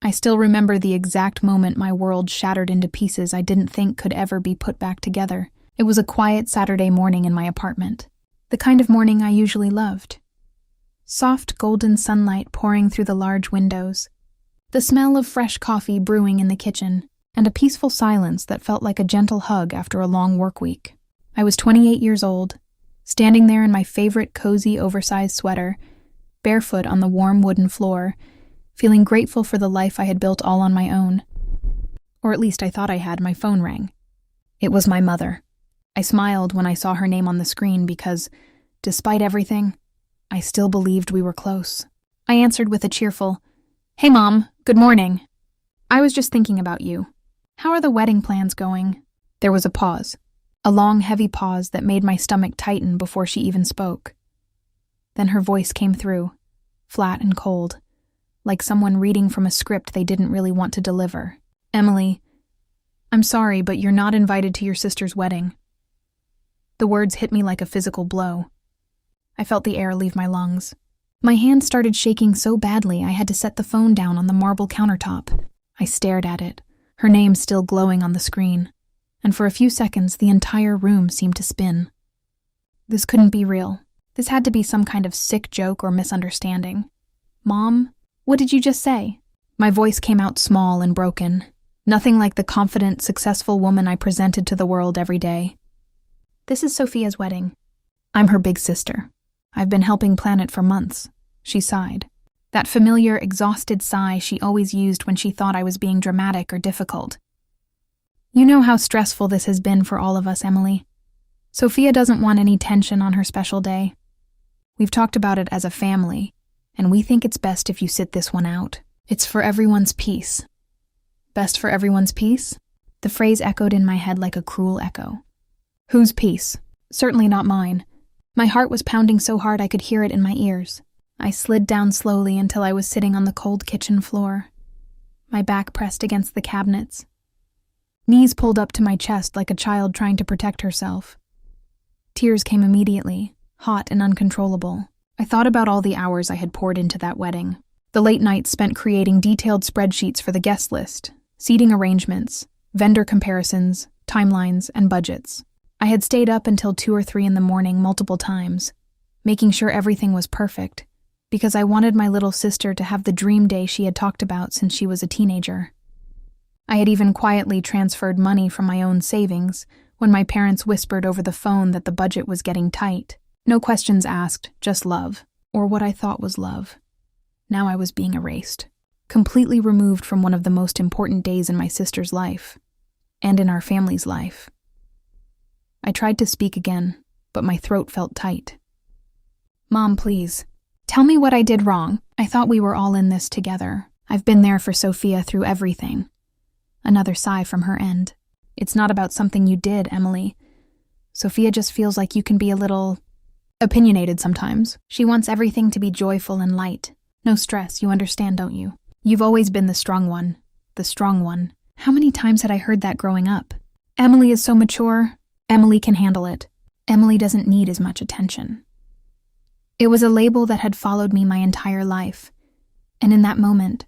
I still remember the exact moment my world shattered into pieces I didn't think could ever be put back together. It was a quiet Saturday morning in my apartment, the kind of morning I usually loved. Soft golden sunlight pouring through the large windows, the smell of fresh coffee brewing in the kitchen, and a peaceful silence that felt like a gentle hug after a long work week. I was 28 years old, standing there in my favorite cozy oversized sweater, barefoot on the warm wooden floor, feeling grateful for the life I had built all on my own. Or at least I thought I had. My phone rang. It was my mother. I smiled when I saw her name on the screen because, despite everything, I still believed we were close. I answered with a cheerful, "Hey Mom, good morning. I was just thinking about you. How are the wedding plans going?" There was a pause, a long, heavy pause that made my stomach tighten before she even spoke. Then her voice came through, flat and cold, like someone reading from a script they didn't really want to deliver. "Emily, I'm sorry, but you're not invited to your sister's wedding." The words hit me like a physical blow. I felt the air leave my lungs. My hand started shaking so badly I had to set the phone down on the marble countertop. I stared at it, her name still glowing on the screen, and for a few seconds the entire room seemed to spin. This couldn't be real. This had to be some kind of sick joke or misunderstanding. "Mom, what did you just say?" My voice came out small and broken, nothing like the confident, successful woman I presented to the world every day. "This is Sophia's wedding. I'm her big sister. I've been helping plan it for months." She sighed. That familiar, exhausted sigh she always used when she thought I was being dramatic or difficult. "You know how stressful this has been for all of us, Emily. Sophia doesn't want any tension on her special day. We've talked about it as a family, and we think it's best if you sit this one out. It's for everyone's peace." Best for everyone's peace? The phrase echoed in my head like a cruel echo. Whose peace? Certainly not mine. My heart was pounding so hard I could hear it in my ears. I slid down slowly until I was sitting on the cold kitchen floor, my back pressed against the cabinets, knees pulled up to my chest like a child trying to protect herself. Tears came immediately, hot and uncontrollable. I thought about all the hours I had poured into that wedding, the late nights spent creating detailed spreadsheets for the guest list, seating arrangements, vendor comparisons, timelines, and budgets. I had stayed up until 2 or 3 in the morning multiple times, making sure everything was perfect, because I wanted my little sister to have the dream day she had talked about since she was a teenager. I had even quietly transferred money from my own savings when my parents whispered over the phone that the budget was getting tight. No questions asked, just love, or what I thought was love. Now I was being erased, completely removed from one of the most important days in my sister's life, and in our family's life. I tried to speak again, but my throat felt tight. "Mom, please, tell me what I did wrong. I thought we were all in this together. I've been there for Sophia through everything." Another sigh from her end. "It's not about something you did, Emily. Sophia just feels like you can be a little opinionated sometimes. She wants everything to be joyful and light. No stress, you understand, don't you? You've always been the strong one. The strong one." How many times had I heard that growing up? Emily is so mature. Emily can handle it. Emily doesn't need as much attention. It was a label that had followed me my entire life, and in that moment,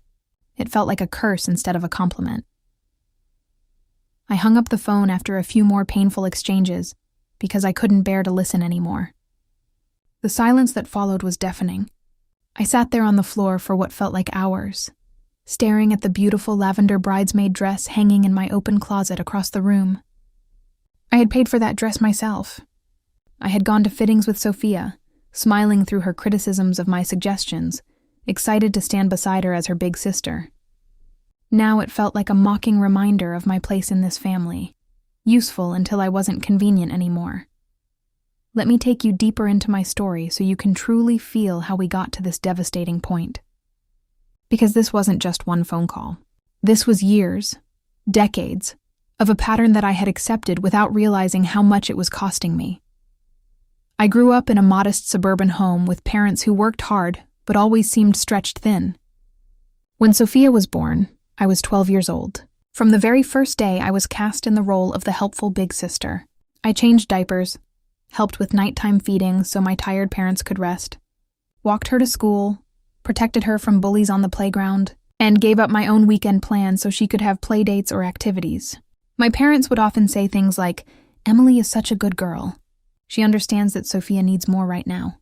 it felt like a curse instead of a compliment. I hung up the phone after a few more painful exchanges because I couldn't bear to listen anymore. The silence that followed was deafening. I sat there on the floor for what felt like hours, staring at the beautiful lavender bridesmaid dress hanging in my open closet across the room. I had paid for that dress myself. I had gone to fittings with Sophia, smiling through her criticisms of my suggestions, excited to stand beside her as her big sister. Now it felt like a mocking reminder of my place in this family, useful until I wasn't convenient anymore. Let me take you deeper into my story so you can truly feel how we got to this devastating point. Because this wasn't just one phone call. This was years, decades, of a pattern that I had accepted without realizing how much it was costing me. I grew up in a modest suburban home with parents who worked hard but always seemed stretched thin. When Sophia was born, I was 12 years old. From the very first day, I was cast in the role of the helpful big sister. I changed diapers, helped with nighttime feeding so my tired parents could rest, walked her to school, protected her from bullies on the playground, and gave up my own weekend plans so she could have play dates or activities. My parents would often say things like, "Emily is such a good girl. She understands that Sophia needs more right now."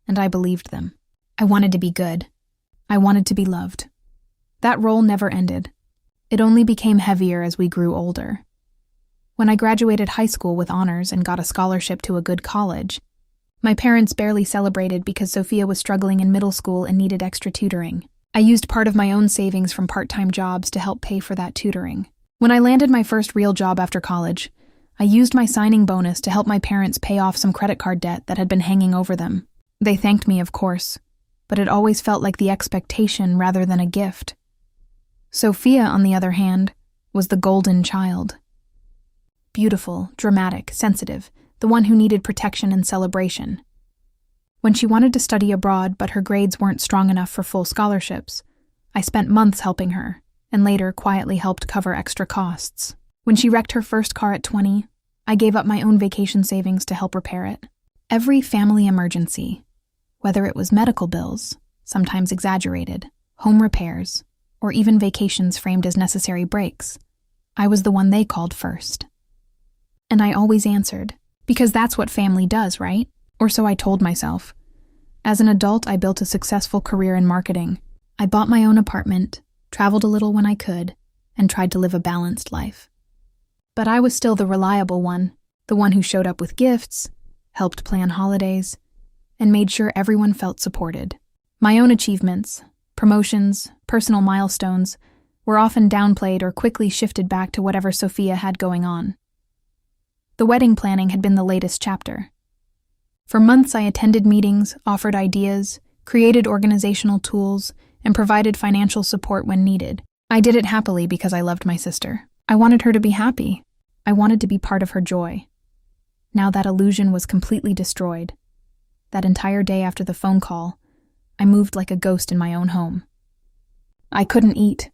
And I believed them. I wanted to be good. I wanted to be loved. That role never ended. It only became heavier as we grew older. When I graduated high school with honors and got a scholarship to a good college, my parents barely celebrated because Sophia was struggling in middle school and needed extra tutoring. I used part of my own savings from part-time jobs to help pay for that tutoring. When I landed my first real job after college, I used my signing bonus to help my parents pay off some credit card debt that had been hanging over them. They thanked me, of course, but it always felt like the expectation rather than a gift. Sophia, on the other hand, was the golden child. Beautiful, dramatic, sensitive, the one who needed protection and celebration. When she wanted to study abroad but her grades weren't strong enough for full scholarships, I spent months helping her, and later quietly helped cover extra costs. When she wrecked her first car at 20, I gave up my own vacation savings to help repair it. Every family emergency, whether it was medical bills, sometimes exaggerated, home repairs, or even vacations framed as necessary breaks, I was the one they called first. And I always answered, because that's what family does, right? Or so I told myself. As an adult, I built a successful career in marketing. I bought my own apartment, traveled a little when I could, and tried to live a balanced life. But I was still the reliable one, the one who showed up with gifts, helped plan holidays, and made sure everyone felt supported. My own achievements, promotions, personal milestones, were often downplayed or quickly shifted back to whatever Sophia had going on. The wedding planning had been the latest chapter. For months I attended meetings, offered ideas, created organizational tools, and provided financial support when needed. I did it happily because I loved my sister. I wanted her to be happy. I wanted to be part of her joy. Now that illusion was completely destroyed. That entire day after the phone call, I moved like a ghost in my own home. I couldn't eat.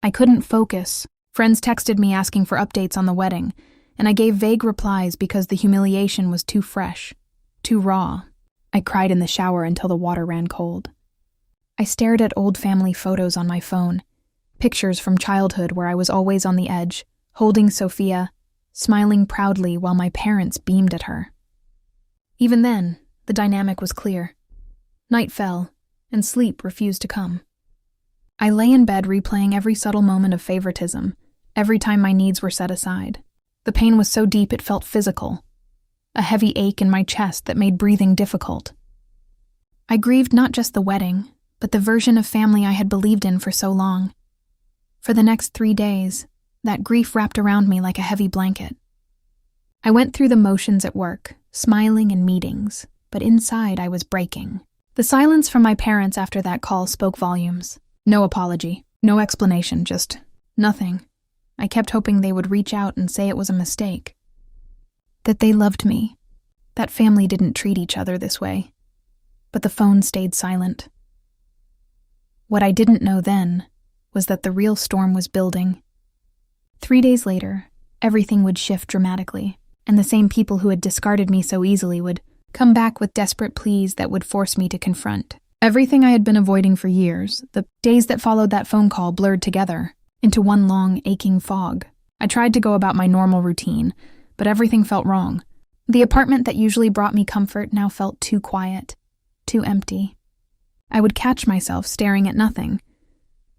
I couldn't focus. Friends texted me asking for updates on the wedding, and I gave vague replies because the humiliation was too fresh, too raw. I cried in the shower until the water ran cold. I stared at old family photos on my phone, pictures from childhood where I was always on the edge, holding Sophia, smiling proudly while my parents beamed at her. Even then, the dynamic was clear. Night fell, and sleep refused to come. I lay in bed replaying every subtle moment of favoritism, every time my needs were set aside. The pain was so deep it felt physical, a heavy ache in my chest that made breathing difficult. I grieved not just the wedding, but the version of family I had believed in for so long. For the next 3 days, that grief wrapped around me like a heavy blanket. I went through the motions at work, smiling in meetings, but inside I was breaking. The silence from my parents after that call spoke volumes. No apology, no explanation, just nothing. I kept hoping they would reach out and say it was a mistake. That they loved me. That family didn't treat each other this way. But the phone stayed silent. What I didn't know then was that the real storm was building. 3 days later, everything would shift dramatically, and the same people who had discarded me so easily would come back with desperate pleas that would force me to confront. Everything I had been avoiding for years, the days that followed that phone call blurred together into one long, aching fog. I tried to go about my normal routine, but everything felt wrong. The apartment that usually brought me comfort now felt too quiet, too empty. I would catch myself staring at nothing,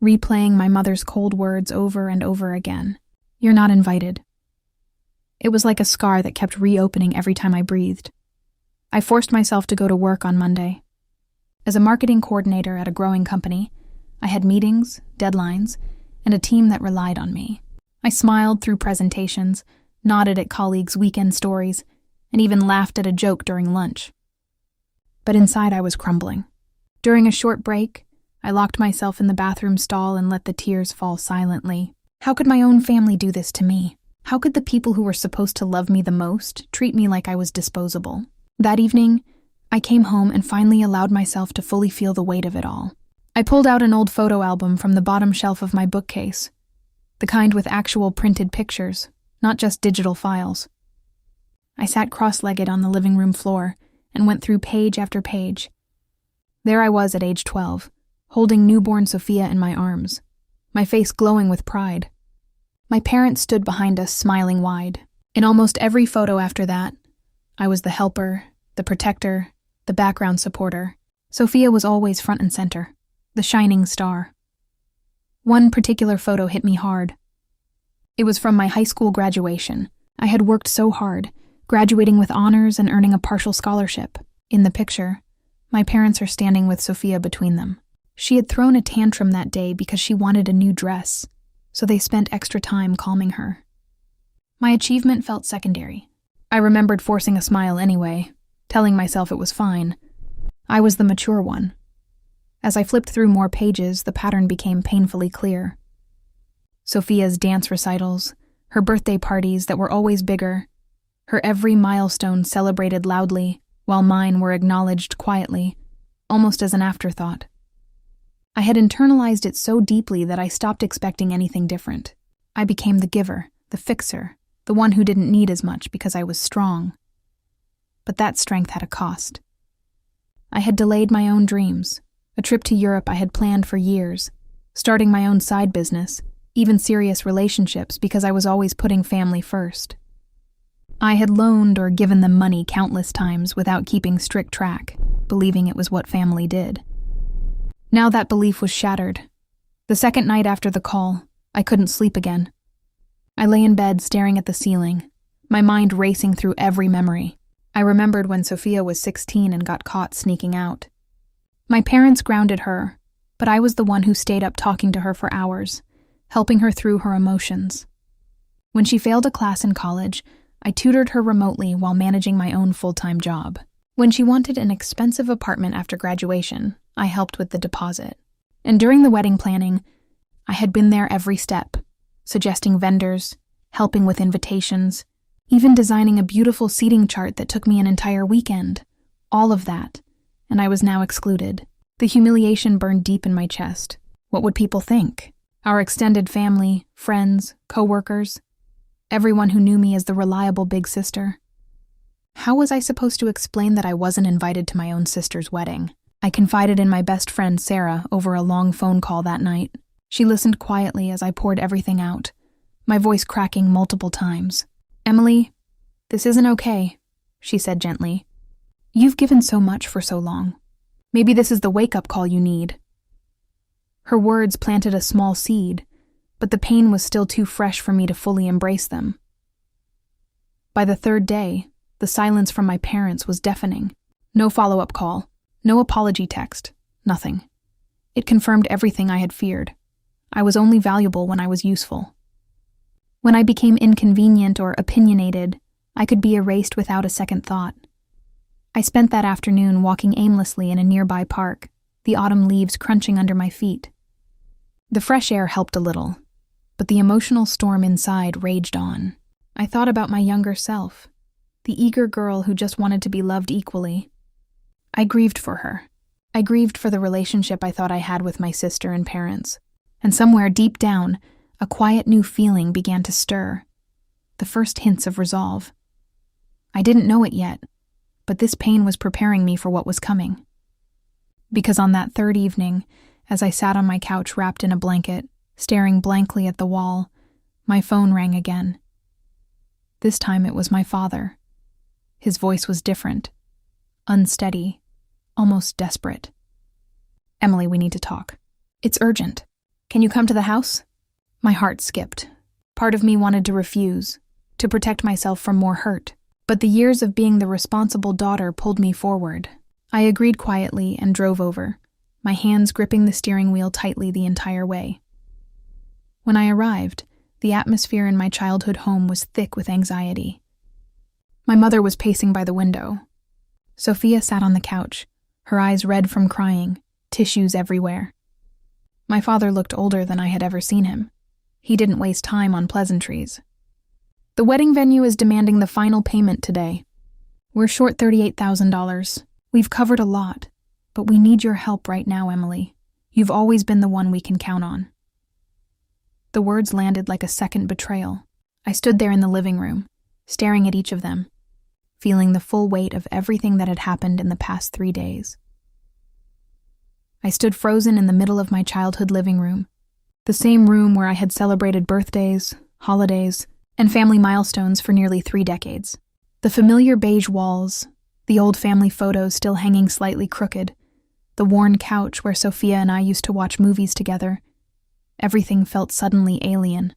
replaying my mother's cold words over and over again. "You're not invited." It was like a scar that kept reopening every time I breathed. I forced myself to go to work on Monday. As a marketing coordinator at a growing company, I had meetings, deadlines, and a team that relied on me. I smiled through presentations, nodded at colleagues' weekend stories, and even laughed at a joke during lunch. But inside I was crumbling. During a short break, I locked myself in the bathroom stall and let the tears fall silently. How could my own family do this to me? How could the people who were supposed to love me the most treat me like I was disposable? That evening, I came home and finally allowed myself to fully feel the weight of it all. I pulled out an old photo album from the bottom shelf of my bookcase, the kind with actual printed pictures, not just digital files. I sat cross-legged on the living room floor and went through page after page. There I was at age 12, holding newborn Sophia in my arms, my face glowing with pride. My parents stood behind us, smiling wide. In almost every photo after that, I was the helper, the protector, the background supporter. Sophia was always front and center, the shining star. One particular photo hit me hard. It was from my high school graduation. I had worked so hard, graduating with honors and earning a partial scholarship. In the picture, my parents are standing with Sophia between them. She had thrown a tantrum that day because she wanted a new dress, so they spent extra time calming her. My achievement felt secondary. I remembered forcing a smile anyway, telling myself it was fine. I was the mature one. As I flipped through more pages, the pattern became painfully clear. Sophia's dance recitals, her birthday parties that were always bigger, her every milestone celebrated loudly, while mine were acknowledged quietly, almost as an afterthought. I had internalized it so deeply that I stopped expecting anything different. I became the giver, the fixer, the one who didn't need as much because I was strong. But that strength had a cost. I had delayed my own dreams, a trip to Europe I had planned for years, starting my own side business, even serious relationships because I was always putting family first. I had loaned or given them money countless times without keeping strict track, believing it was what family did. Now that belief was shattered. The second night after the call, I couldn't sleep again. I lay in bed staring at the ceiling, my mind racing through every memory. I remembered when Sophia was 16 and got caught sneaking out. My parents grounded her, but I was the one who stayed up talking to her for hours, helping her through her emotions. When she failed a class in college, I tutored her remotely while managing my own full-time job. When she wanted an expensive apartment after graduation, I helped with the deposit. And during the wedding planning, I had been there every step, suggesting vendors, helping with invitations, even designing a beautiful seating chart that took me an entire weekend. All of that, and I was now excluded. The humiliation burned deep in my chest. What would people think? Our extended family, friends, co-workers, everyone who knew me as the reliable big sister. How was I supposed to explain that I wasn't invited to my own sister's wedding? I confided in my best friend Sarah over a long phone call that night. She listened quietly as I poured everything out, my voice cracking multiple times. "Emily, this isn't okay," she said gently. "You've given so much for so long. Maybe this is the wake-up call you need." Her words planted a small seed, but the pain was still too fresh for me to fully embrace them. By the third day, the silence from my parents was deafening. No follow-up call, no apology text, nothing. It confirmed everything I had feared. I was only valuable when I was useful. When I became inconvenient or opinionated, I could be erased without a second thought. I spent that afternoon walking aimlessly in a nearby park, the autumn leaves crunching under my feet. The fresh air helped a little, but the emotional storm inside raged on. I thought about my younger self, the eager girl who just wanted to be loved equally. I grieved for her. I grieved for the relationship I thought I had with my sister and parents. And somewhere deep down, a quiet new feeling began to stir. The first hints of resolve. I didn't know it yet, but this pain was preparing me for what was coming. Because on that third evening, as I sat on my couch wrapped in a blanket, staring blankly at the wall, my phone rang again. This time it was my father. His voice was different, unsteady, almost desperate. "Emily, we need to talk. It's urgent. Can you come to the house?" My heart skipped. Part of me wanted to refuse, to protect myself from more hurt, but the years of being the responsible daughter pulled me forward. I agreed quietly and drove over, my hands gripping the steering wheel tightly the entire way. When I arrived, the atmosphere in my childhood home was thick with anxiety. My mother was pacing by the window. Sophia sat on the couch, her eyes red from crying, tissues everywhere. My father looked older than I had ever seen him. He didn't waste time on pleasantries. "The wedding venue is demanding the final payment today. We're short $38,000. We've covered a lot, but we need your help right now, Emily. You've always been the one we can count on." The words landed like a second betrayal. I stood there in the living room, staring at each of them, feeling the full weight of everything that had happened in the past 3 days. I stood frozen in the middle of my childhood living room, the same room where I had celebrated birthdays, holidays, and family milestones for nearly 3 decades. The familiar beige walls, the old family photos still hanging slightly crooked, the worn couch where Sophia and I used to watch movies together. Everything felt suddenly alien.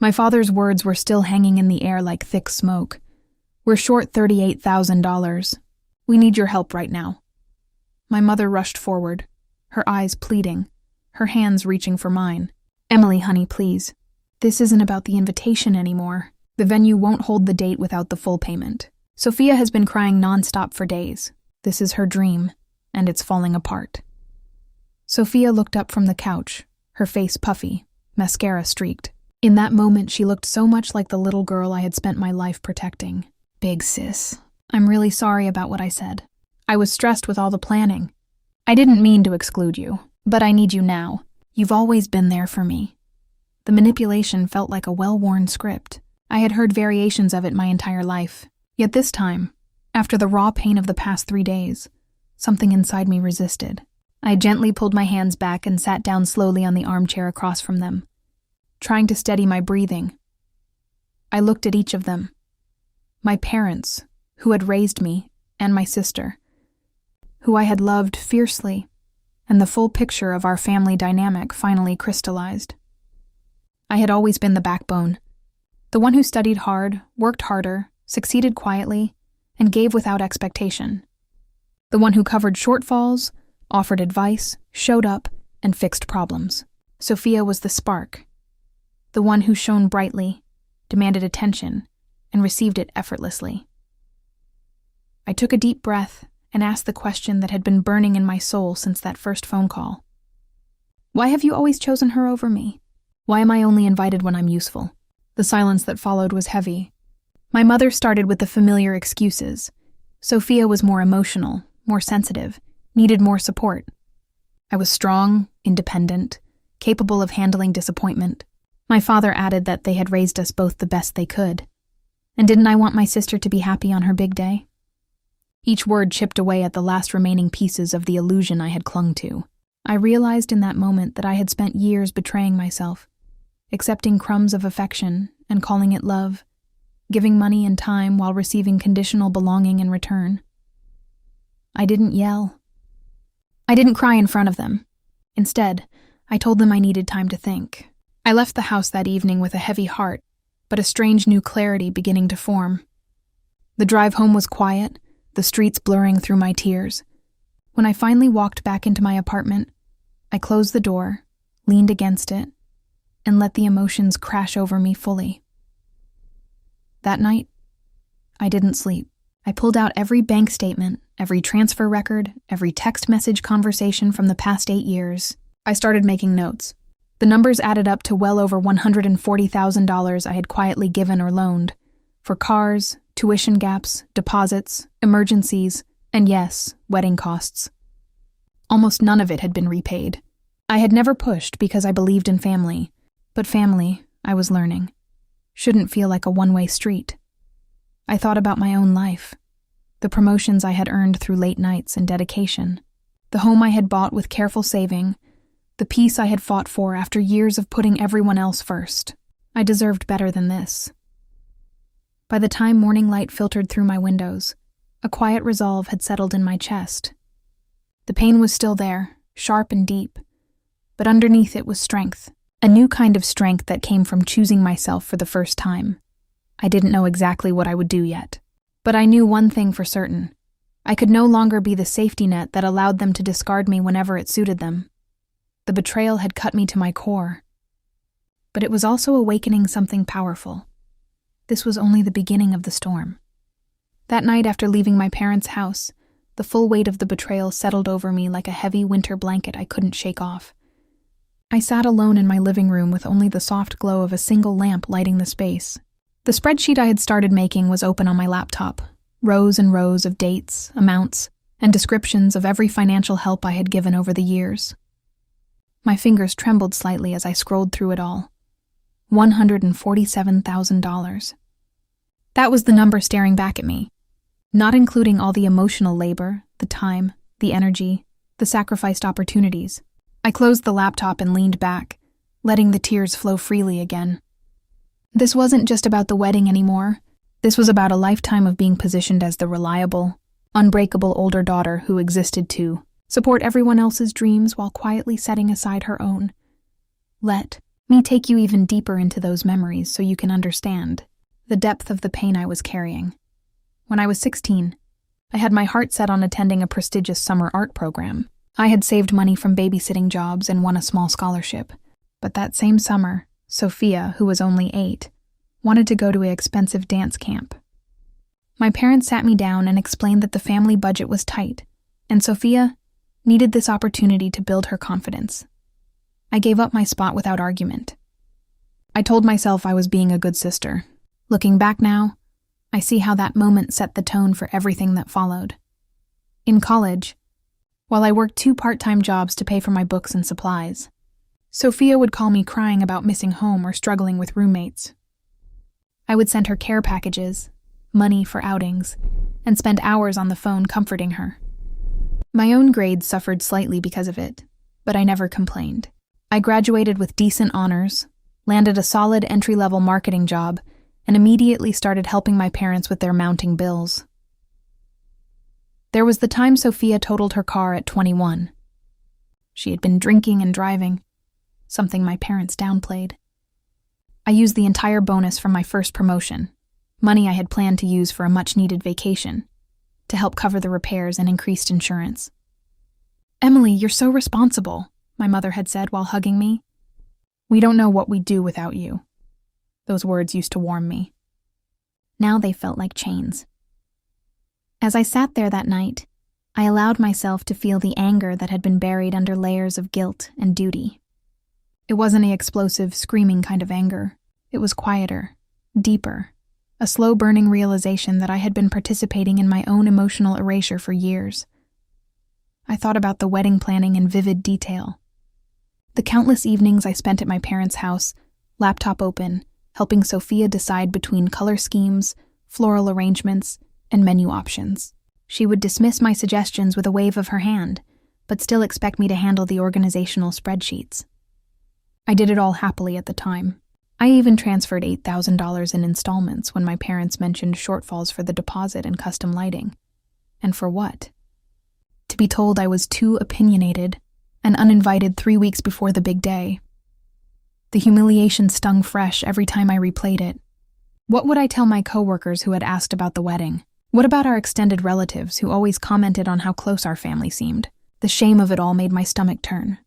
My father's words were still hanging in the air like thick smoke. "We're short $38,000. We need your help right now." My mother rushed forward, her eyes pleading, her hands reaching for mine. "Emily, honey, please. This isn't about the invitation anymore. The venue won't hold the date without the full payment. Sophia has been crying nonstop for days. This is her dream, and it's falling apart." Sophia looked up from the couch, her face puffy, mascara streaked. In that moment, she looked so much like the little girl I had spent my life protecting. "Big sis, I'm really sorry about what I said. I was stressed with all the planning. I didn't mean to exclude you, but I need you now. You've always been there for me." The manipulation felt like a well-worn script. I had heard variations of it my entire life. Yet this time, after the raw pain of the past 3 days, something inside me resisted. I gently pulled my hands back and sat down slowly on the armchair across from them, trying to steady my breathing. I looked at each of them. My parents, who had raised me, and my sister, who I had loved fiercely, and the full picture of our family dynamic finally crystallized. I had always been the backbone, the one who studied hard, worked harder, succeeded quietly, and gave without expectation. The one who covered shortfalls, offered advice, showed up, and fixed problems. Sophia was the spark, the one who shone brightly, demanded attention, and received it effortlessly. I took a deep breath and asked the question that had been burning in my soul since that first phone call. "Why have you always chosen her over me? Why am I only invited when I'm useful?" The silence that followed was heavy. My mother started with the familiar excuses. Sophia was more emotional, more sensitive, needed more support. I was strong, independent, capable of handling disappointment. My father added that they had raised us both the best they could. And didn't I want my sister to be happy on her big day? Each word chipped away at the last remaining pieces of the illusion I had clung to. I realized in that moment that I had spent years betraying myself, accepting crumbs of affection and calling it love, giving money and time while receiving conditional belonging in return. I didn't yell. I didn't cry in front of them. Instead, I told them I needed time to think. I left the house that evening with a heavy heart, but a strange new clarity beginning to form. The drive home was quiet, the streets blurring through my tears. When I finally walked back into my apartment, I closed the door, leaned against it, and let the emotions crash over me fully. That night, I didn't sleep. I pulled out every bank statement, every transfer record, every text message conversation from the past 8 years. I started making notes. The numbers added up to well over $140,000 I had quietly given or loaned, for cars, tuition gaps, deposits, emergencies, and yes, wedding costs. Almost none of it had been repaid. I had never pushed because I believed in family, but family, I was learning, shouldn't feel like a one-way street. I thought about my own life, the promotions I had earned through late nights and dedication, the home I had bought with careful saving, the peace I had fought for after years of putting everyone else first. I deserved better than this. By the time morning light filtered through my windows, a quiet resolve had settled in my chest. The pain was still there, sharp and deep, but underneath it was strength, a new kind of strength that came from choosing myself for the first time. I didn't know exactly what I would do yet, but I knew one thing for certain. I could no longer be the safety net that allowed them to discard me whenever it suited them. The betrayal had cut me to my core, but it was also awakening something powerful. This was only the beginning of the storm. That night after leaving my parents' house, the full weight of the betrayal settled over me like a heavy winter blanket I couldn't shake off. I sat alone in my living room with only the soft glow of a single lamp lighting the space. The spreadsheet I had started making was open on my laptop, rows and rows of dates, amounts, and descriptions of every financial help I had given over the years. My fingers trembled slightly as I scrolled through it all. $147,000. That was the number staring back at me, not including all the emotional labor, the time, the energy, the sacrificed opportunities. I closed the laptop and leaned back, letting the tears flow freely again. This wasn't just about the wedding anymore. This was about a lifetime of being positioned as the reliable, unbreakable older daughter who existed to support everyone else's dreams while quietly setting aside her own. Let me take you even deeper into those memories so you can understand the depth of the pain I was carrying. When I was 16, I had my heart set on attending a prestigious summer art program. I had saved money from babysitting jobs and won a small scholarship. But that same summer, Sophia, who was only 8, wanted to go to an expensive dance camp. My parents sat me down and explained that the family budget was tight, and Sophia needed this opportunity to build her confidence. I gave up my spot without argument. I told myself I was being a good sister. Looking back now, I see how that moment set the tone for everything that followed. In college, while I worked 2 part-time jobs to pay for my books and supplies, Sophia would call me crying about missing home or struggling with roommates. I would send her care packages, money for outings, and spend hours on the phone comforting her. My own grades suffered slightly because of it, but I never complained. I graduated with decent honors, landed a solid entry-level marketing job, and immediately started helping my parents with their mounting bills. There was the time Sophia totaled her car at 21. She had been drinking and driving, something my parents downplayed. I used the entire bonus from my first promotion, money I had planned to use for a much-needed vacation, to help cover the repairs and increased insurance. "Emily, you're so responsible," my mother had said while hugging me. "We don't know what we'd do without you." Those words used to warm me. Now they felt like chains. As I sat there that night, I allowed myself to feel the anger that had been buried under layers of guilt and duty. It wasn't an explosive, screaming kind of anger. It was quieter, deeper, a slow-burning realization that I had been participating in my own emotional erasure for years. I thought about the wedding planning in vivid detail. The countless evenings I spent at my parents' house, laptop open, helping Sophia decide between color schemes, floral arrangements, and menu options. She would dismiss my suggestions with a wave of her hand, but still expect me to handle the organizational spreadsheets. I did it all happily at the time. I even transferred $8,000 in installments when my parents mentioned shortfalls for the deposit and custom lighting. And for what? To be told I was too opinionated and uninvited 3 weeks before the big day. The humiliation stung fresh every time I replayed it. What would I tell my coworkers who had asked about the wedding? What about our extended relatives who always commented on how close our family seemed? The shame of it all made my stomach turn.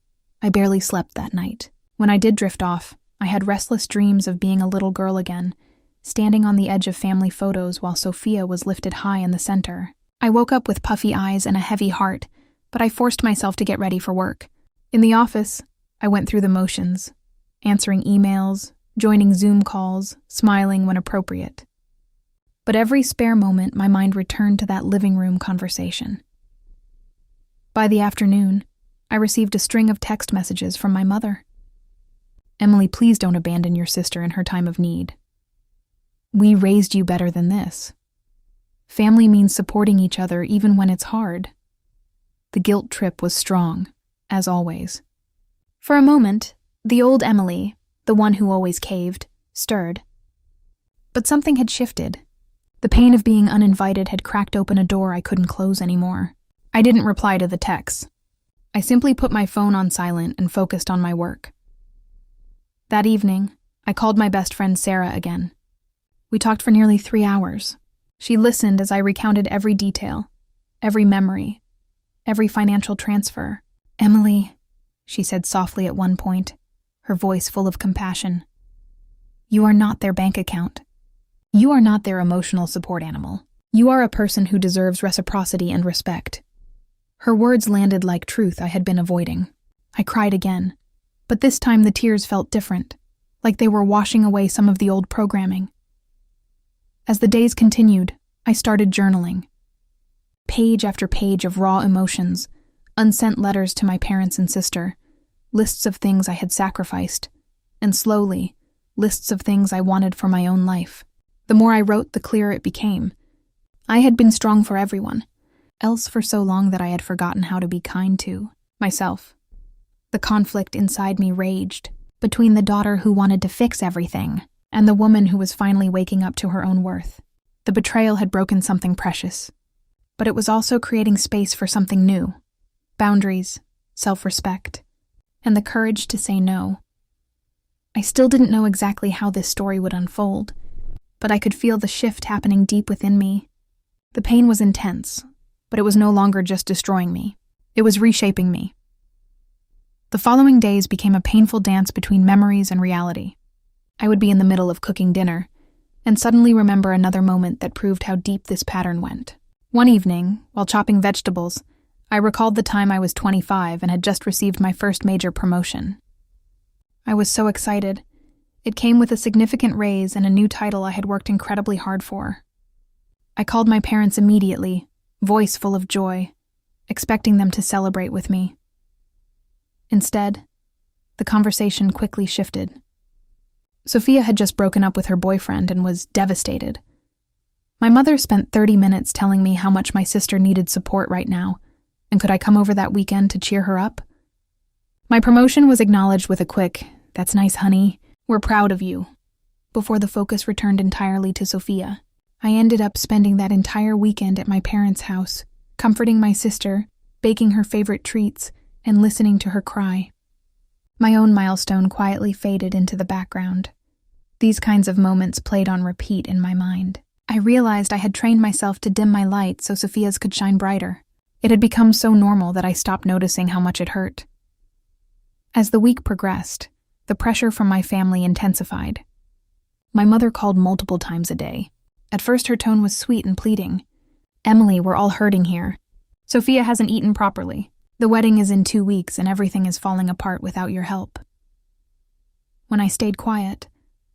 I barely slept that night. When I did drift off, I had restless dreams of being a little girl again, standing on the edge of family photos while Sophia was lifted high in the center. I woke up with puffy eyes and a heavy heart, but I forced myself to get ready for work. In the office, I went through the motions, answering emails, joining Zoom calls, smiling when appropriate. But every spare moment, my mind returned to that living room conversation. By the afternoon, I received a string of text messages from my mother. "Emily, please don't abandon your sister in her time of need. We raised you better than this. Family means supporting each other even when it's hard." The guilt trip was strong, as always. For a moment, the old Emily, the one who always caved, stirred. But something had shifted. The pain of being uninvited had cracked open a door I couldn't close anymore. I didn't reply to the texts. I simply put my phone on silent and focused on my work. That evening, I called my best friend Sarah again. We talked for nearly 3 hours. She listened as I recounted every detail, every memory, every financial transfer. "Emily," she said softly at one point, her voice full of compassion, "you are not their bank account. You are not their emotional support animal. You are a person who deserves reciprocity and respect." Her words landed like truth I had been avoiding. I cried again, but this time the tears felt different, like they were washing away some of the old programming. As the days continued, I started journaling. Page after page of raw emotions, unsent letters to my parents and sister, lists of things I had sacrificed, and slowly, lists of things I wanted for my own life. The more I wrote, the clearer it became. I had been strong for everyone. else for so long that I had forgotten how to be kind to myself. The conflict inside me raged between the daughter who wanted to fix everything and the woman who was finally waking up to her own worth. The betrayal had broken something precious, but it was also creating space for something new: boundaries, self-respect, and the courage to say no. I still didn't know exactly how this story would unfold, but I could feel the shift happening deep within me. The pain was intense, but it was no longer just destroying me. It was reshaping me. The following days became a painful dance between memories and reality. I would be in the middle of cooking dinner, and suddenly remember another moment that proved how deep this pattern went. One evening, while chopping vegetables, I recalled the time I was 25 and had just received my first major promotion. I was so excited. It came with a significant raise and a new title I had worked incredibly hard for. I called my parents immediately, voice full of joy, expecting them to celebrate with me. Instead, the conversation quickly shifted. Sophia had just broken up with her boyfriend and was devastated. My mother spent 30 minutes telling me how much my sister needed support right now, and could I come over that weekend to cheer her up? My promotion was acknowledged with a quick, "That's nice, honey. We're proud of you," before the focus returned entirely to Sophia. I ended up spending that entire weekend at my parents' house, comforting my sister, baking her favorite treats, and listening to her cry. My own milestone quietly faded into the background. These kinds of moments played on repeat in my mind. I realized I had trained myself to dim my light so Sophia's could shine brighter. It had become so normal that I stopped noticing how much it hurt. As the week progressed, the pressure from my family intensified. My mother called multiple times a day. At first her tone was sweet and pleading. "Emily, we're all hurting here. Sophia hasn't eaten properly. The wedding is in 2 weeks and everything is falling apart without your help." When I stayed quiet,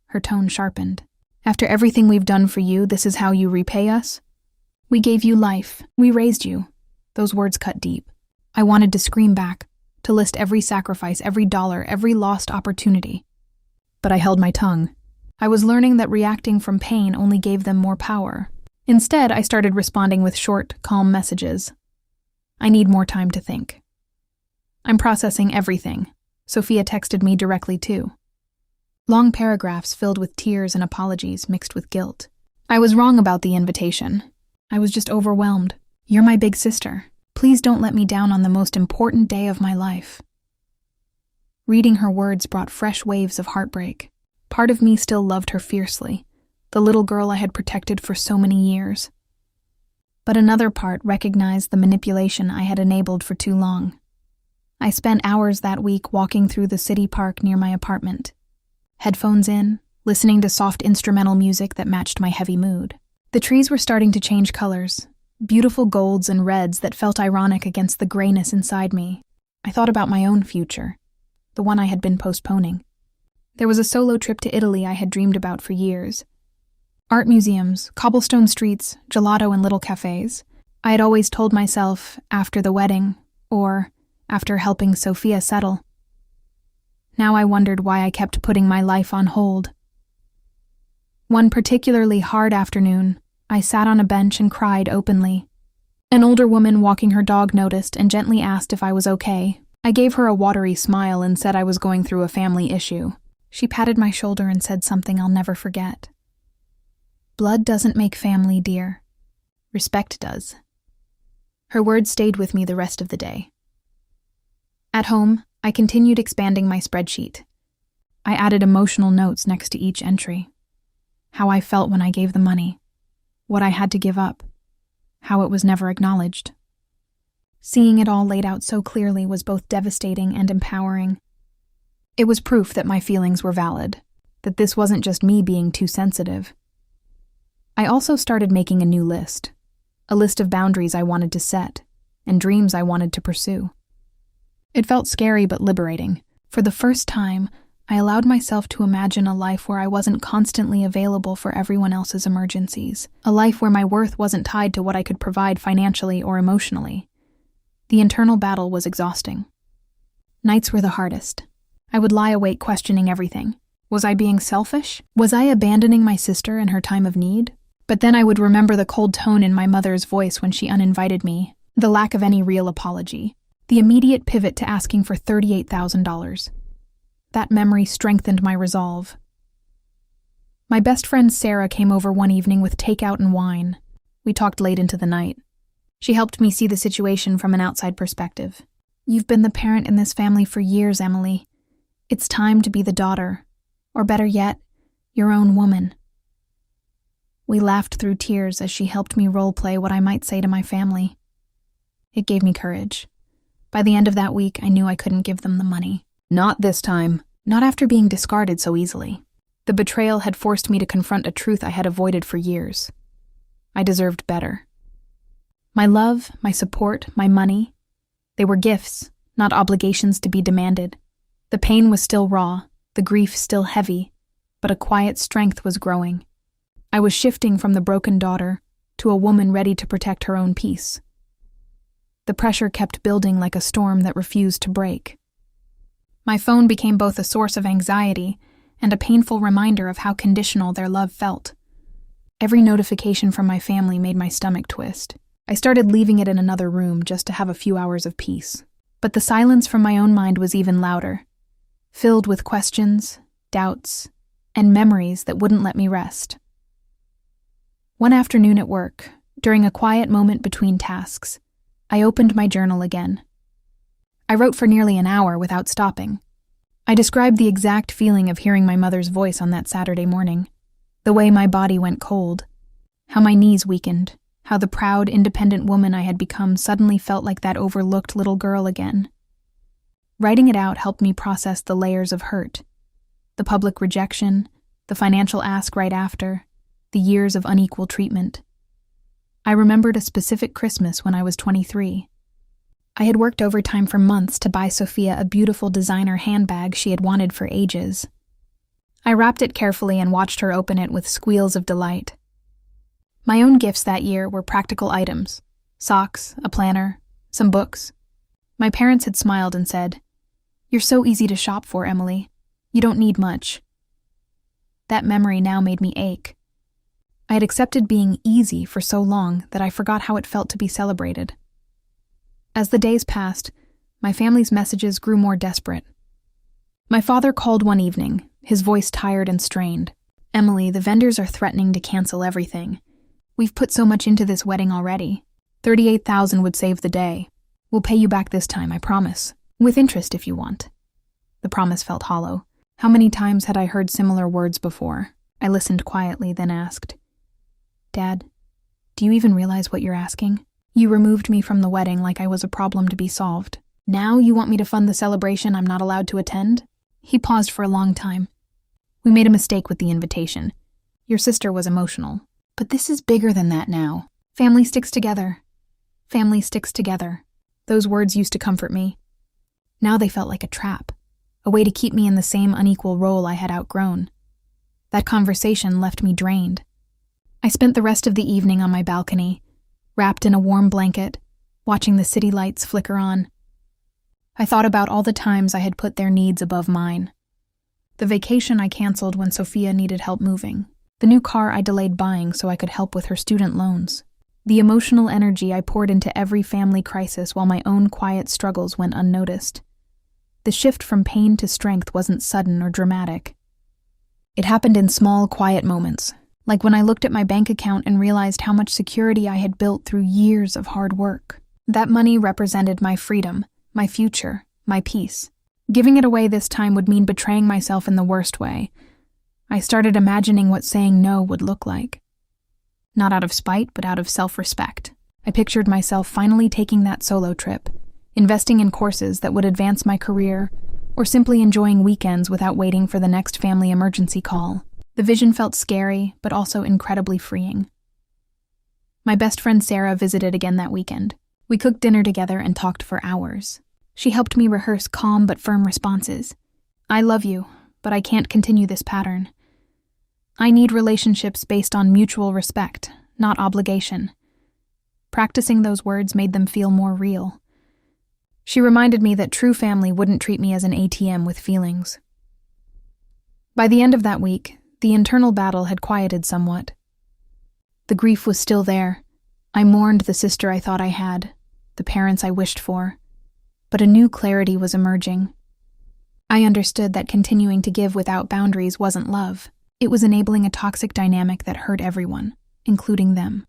her tone sharpened. "After everything we've done for you, this is how you repay us? We gave you life. We raised you." Those words cut deep. I wanted to scream back, to list every sacrifice, every dollar, every lost opportunity. But I held my tongue. I was learning that reacting from pain only gave them more power. Instead, I started responding with short, calm messages. "I need more time to think. I'm processing everything." Sophia texted me directly too. Long paragraphs filled with tears and apologies mixed with guilt. I was wrong about the invitation. I was just overwhelmed. "You're my big sister. Please don't let me down on the most important day of my life." Reading her words brought fresh waves of heartbreak. Part of me still loved her fiercely, the little girl I had protected for so many years. But another part recognized the manipulation I had enabled for too long. I spent hours that week walking through the city park near my apartment, headphones in, listening to soft instrumental music that matched my heavy mood. The trees were starting to change colors, beautiful golds and reds that felt ironic against the grayness inside me. I thought about my own future, the one I had been postponing. There was a solo trip to Italy I had dreamed about for years. Art museums, cobblestone streets, gelato and little cafes. I had always told myself, after the wedding, or after helping Sophia settle. Now I wondered why I kept putting my life on hold. One particularly hard afternoon, I sat on a bench and cried openly. An older woman walking her dog noticed and gently asked if I was okay. I gave her a watery smile and said I was going through a family issue. She patted my shoulder and said something I'll never forget. "Blood doesn't make family, dear. Respect does." Her words stayed with me the rest of the day. At home, I continued expanding my spreadsheet. I added emotional notes next to each entry. How I felt when I gave the money. What I had to give up. How it was never acknowledged. Seeing it all laid out so clearly was both devastating and empowering. It was proof that my feelings were valid, that this wasn't just me being too sensitive. I also started making a new list, a list of boundaries I wanted to set and dreams I wanted to pursue. It felt scary but liberating. For the first time, I allowed myself to imagine a life where I wasn't constantly available for everyone else's emergencies, a life where my worth wasn't tied to what I could provide financially or emotionally. The internal battle was exhausting. Nights were the hardest. I would lie awake questioning everything. Was I being selfish? Was I abandoning my sister in her time of need? But then I would remember the cold tone in my mother's voice when she uninvited me, The lack of any real apology. The immediate pivot to asking for $38,000. That memory strengthened my resolve. My best friend Sarah came over one evening with takeout and wine. We talked late into the night. She helped me see the situation from an outside perspective. You've been the parent in this family for years, Emily. It's time to be the daughter, or better yet, your own woman. We laughed through tears as she helped me role-play what I might say to my family. It gave me courage. By the end of that week, I knew I couldn't give them the money. Not this time. Not after being discarded so easily. The betrayal had forced me to confront a truth I had avoided for years. I deserved better. My love, my support, my money, they were gifts, not obligations to be demanded. The pain was still raw, the grief still heavy, but a quiet strength was growing. I was shifting from the broken daughter to a woman ready to protect her own peace. The pressure kept building like a storm that refused to break. My phone became both a source of anxiety and a painful reminder of how conditional their love felt. Every notification from my family made my stomach twist. I started leaving it in another room just to have a few hours of peace. But the silence from my own mind was even louder, filled with questions, doubts, and memories that wouldn't let me rest. One afternoon at work, during a quiet moment between tasks, I opened my journal again. I wrote for nearly an hour without stopping. I described the exact feeling of hearing my mother's voice on that Saturday morning, the way my body went cold, how my knees weakened, how the proud, independent woman I had become suddenly felt like that overlooked little girl again. Writing it out helped me process the layers of hurt, the public rejection, the financial ask right after, the years of unequal treatment. I remembered a specific Christmas when I was 23. I had worked overtime for months to buy Sophia a beautiful designer handbag she had wanted for ages. I wrapped it carefully and watched her open it with squeals of delight. My own gifts that year were practical items: socks, a planner, some books. My parents had smiled and said, "You're so easy to shop for, Emily. You don't need much." That memory now made me ache. I had accepted being easy for so long that I forgot how it felt to be celebrated. As the days passed, my family's messages grew more desperate. My father called one evening, his voice tired and strained. "Emily, the vendors are threatening to cancel everything. We've put so much into this wedding already. $38,000 would save the day. We'll pay you back this time, I promise. With interest if you want." The promise felt hollow. How many times had I heard similar words before? I listened quietly, then asked, "Dad, do you even realize what you're asking? You removed me from the wedding like I was a problem to be solved. Now you want me to fund the celebration I'm not allowed to attend?" He paused for a long time. "We made a mistake with the invitation. Your sister was emotional. But this is bigger than that now. Family sticks together. Family sticks together." Those words used to comfort me. Now they felt like a trap, a way to keep me in the same unequal role I had outgrown. That conversation left me drained. I spent the rest of the evening on my balcony, wrapped in a warm blanket, watching the city lights flicker on. I thought about all the times I had put their needs above mine. The vacation I canceled when Sophia needed help moving. The new car I delayed buying so I could help with her student loans. The emotional energy I poured into every family crisis while my own quiet struggles went unnoticed. The shift from pain to strength wasn't sudden or dramatic. It happened in small, quiet moments, like when I looked at my bank account and realized how much security I had built through years of hard work. That money represented my freedom, my future, my peace. Giving it away this time would mean betraying myself in the worst way. I started imagining what saying no would look like. Not out of spite, but out of self-respect. I pictured myself finally taking that solo trip, investing in courses that would advance my career, or simply enjoying weekends without waiting for the next family emergency call. The vision felt scary, but also incredibly freeing. My best friend Sarah visited again that weekend. We cooked dinner together and talked for hours. She helped me rehearse calm but firm responses. "I love you, but I can't continue this pattern. I need relationships based on mutual respect, not obligation." Practicing those words made them feel more real. She reminded me that true family wouldn't treat me as an ATM with feelings. By the end of that week, the internal battle had quieted somewhat. The grief was still there. I mourned the sister I thought I had, the parents I wished for, but a new clarity was emerging. I understood that continuing to give without boundaries wasn't love. It was enabling a toxic dynamic that hurt everyone, including them.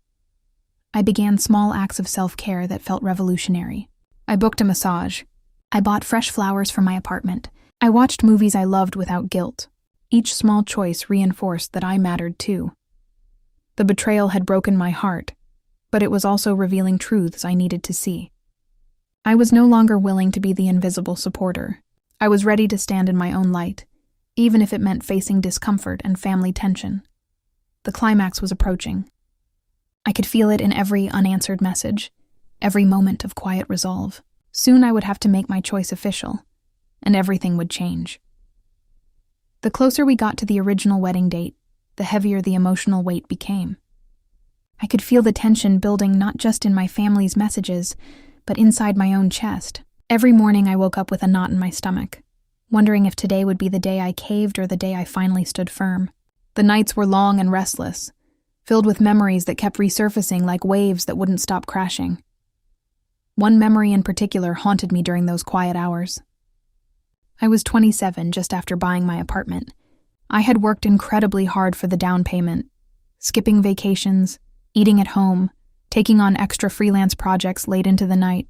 I began small acts of self-care that felt revolutionary. I booked a massage. I bought fresh flowers for my apartment. I watched movies I loved without guilt. Each small choice reinforced that I mattered too. The betrayal had broken my heart, but it was also revealing truths I needed to see. I was no longer willing to be the invisible supporter. I was ready to stand in my own light, even if it meant facing discomfort and family tension. The climax was approaching. I could feel it in every unanswered message, every moment of quiet resolve. Soon I would have to make my choice official, and everything would change. The closer we got to the original wedding date, the heavier the emotional weight became. I could feel the tension building not just in my family's messages, but inside my own chest. Every morning I woke up with a knot in my stomach, wondering if today would be the day I caved or the day I finally stood firm. The nights were long and restless, filled with memories that kept resurfacing like waves that wouldn't stop crashing. One memory in particular haunted me during those quiet hours. I was 27 just after buying my apartment. I had worked incredibly hard for the down payment, skipping vacations, eating at home, taking on extra freelance projects late into the night.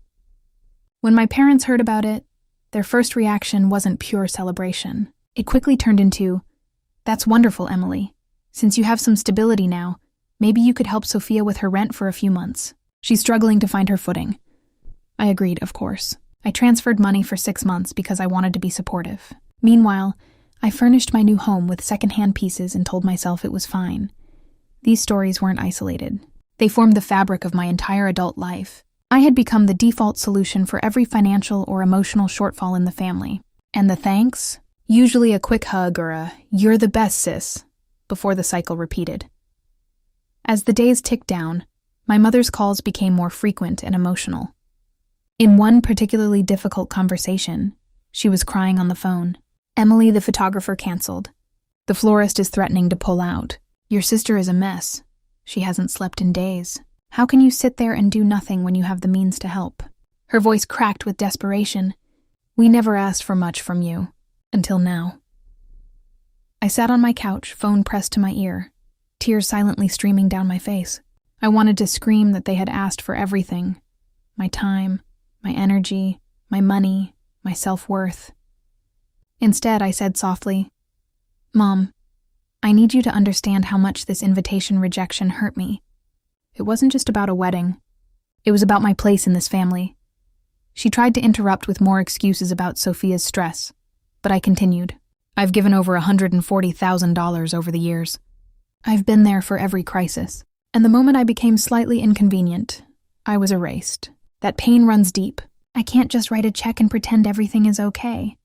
When my parents heard about it, their first reaction wasn't pure celebration. It quickly turned into, "That's wonderful, Emily. Since you have some stability now, maybe you could help Sophia with her rent for a few months. She's struggling to find her footing." I agreed, of course. I transferred money for 6 months because I wanted to be supportive. Meanwhile, I furnished my new home with secondhand pieces and told myself it was fine. These stories weren't isolated. They formed the fabric of my entire adult life. I had become the default solution for every financial or emotional shortfall in the family. And the thanks? Usually a quick hug or a "you're the best, sis," before the cycle repeated. As the days ticked down, my mother's calls became more frequent and emotional. In one particularly difficult conversation, she was crying on the phone. "Emily, the photographer canceled. The florist is threatening to pull out. Your sister is a mess. She hasn't slept in days. How can you sit there and do nothing when you have the means to help?" Her voice cracked with desperation. "We never asked for much from you. Until now." I sat on my couch, phone pressed to my ear, tears silently streaming down my face. I wanted to scream that they had asked for everything. My time, my energy, my money, my self-worth. Instead, I said softly, "Mom, I need you to understand how much this invitation rejection hurt me. It wasn't just about a wedding. It was about my place in this family." She tried to interrupt with more excuses about Sophia's stress, but I continued. "I've given over $140,000 over the years. I've been there for every crisis. And the moment I became slightly inconvenient, I was erased. That pain runs deep. I can't just write a check and pretend everything is okay."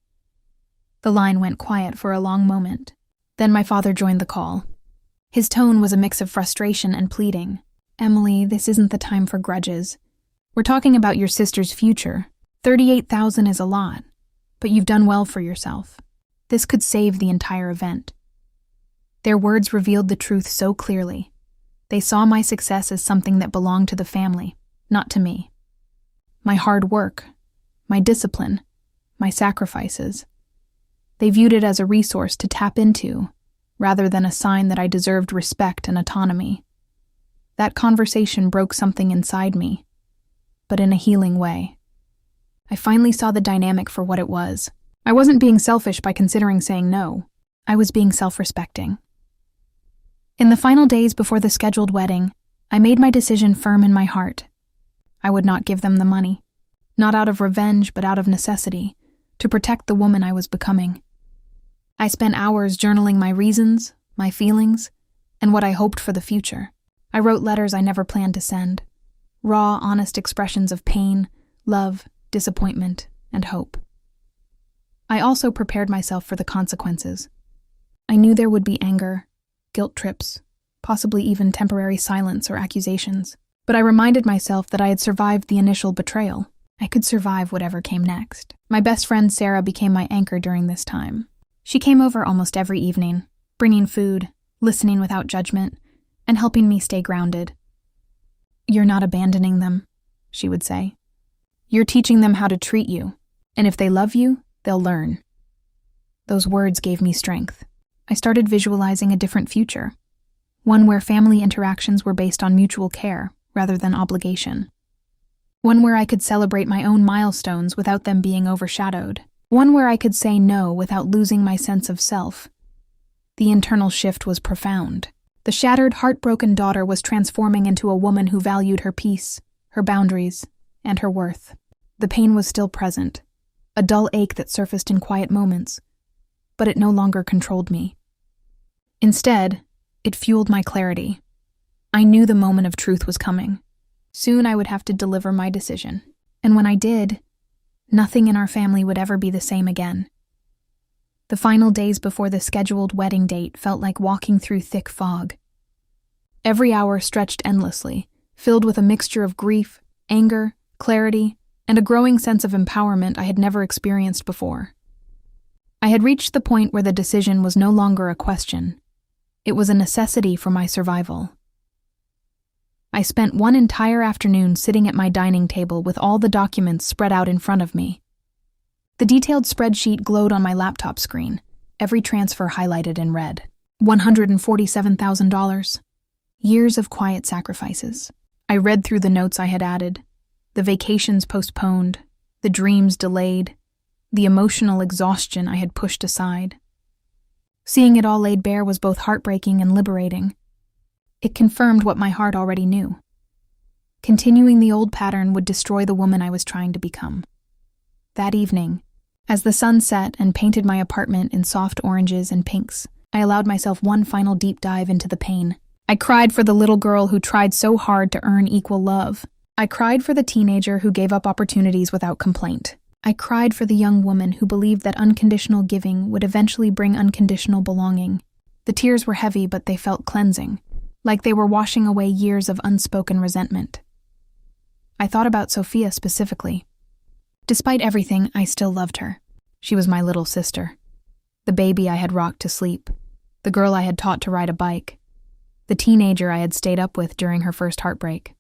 The line went quiet for a long moment. Then my father joined the call. His tone was a mix of frustration and pleading. "Emily, this isn't the time for grudges. We're talking about your sister's future. 38,000 is a lot, but you've done well for yourself. This could save the entire event." Their words revealed the truth so clearly. They saw my success as something that belonged to the family, not to me. My hard work, my discipline, my sacrifices. They viewed it as a resource to tap into, rather than a sign that I deserved respect and autonomy. That conversation broke something inside me, but in a healing way. I finally saw the dynamic for what it was. I wasn't being selfish by considering saying no. I was being self-respecting. In the final days before the scheduled wedding, I made my decision firm in my heart. I would not give them the money, not out of revenge but out of necessity, to protect the woman I was becoming. I spent hours journaling my reasons, my feelings, and what I hoped for the future. I wrote letters I never planned to send, raw, honest expressions of pain, love, disappointment, and hope. I also prepared myself for the consequences. I knew there would be anger, guilt trips, possibly even temporary silence or accusations. But I reminded myself that I had survived the initial betrayal. I could survive whatever came next. My best friend Sarah became my anchor during this time. She came over almost every evening, bringing food, listening without judgment, and helping me stay grounded. "You're not abandoning them," she would say. You're teaching them how to treat you, and if they love you, they'll learn. Those words gave me strength. I started visualizing a different future, one where family interactions were based on mutual care rather than obligation. One where I could celebrate my own milestones without them being overshadowed. One where I could say no without losing my sense of self. The internal shift was profound. The shattered, heartbroken daughter was transforming into a woman who valued her peace, her boundaries, and her worth. The pain was still present, a dull ache that surfaced in quiet moments, but it no longer controlled me. Instead, it fueled my clarity. I knew the moment of truth was coming. Soon I would have to deliver my decision. And when I did, nothing in our family would ever be the same again. The final days before the scheduled wedding date felt like walking through thick fog. Every hour stretched endlessly, filled with a mixture of grief, anger, clarity, and a growing sense of empowerment I had never experienced before. I had reached the point where the decision was no longer a question. It was a necessity for my survival. I spent one entire afternoon sitting at my dining table with all the documents spread out in front of me. The detailed spreadsheet glowed on my laptop screen, every transfer highlighted in red. $147,000. Years of quiet sacrifices. I read through the notes I had added, the vacations postponed, the dreams delayed, the emotional exhaustion I had pushed aside. Seeing it all laid bare was both heartbreaking and liberating. It confirmed what my heart already knew. Continuing the old pattern would destroy the woman I was trying to become. That evening, as the sun set and painted my apartment in soft oranges and pinks, I allowed myself one final deep dive into the pain. I cried for the little girl who tried so hard to earn equal love. I cried for the teenager who gave up opportunities without complaint. I cried for the young woman who believed that unconditional giving would eventually bring unconditional belonging. The tears were heavy, but they felt cleansing, like they were washing away years of unspoken resentment. I thought about Sophia specifically. Despite everything, I still loved her. She was my little sister. The baby I had rocked to sleep. The girl I had taught to ride a bike. The teenager I had stayed up with during her first heartbreak.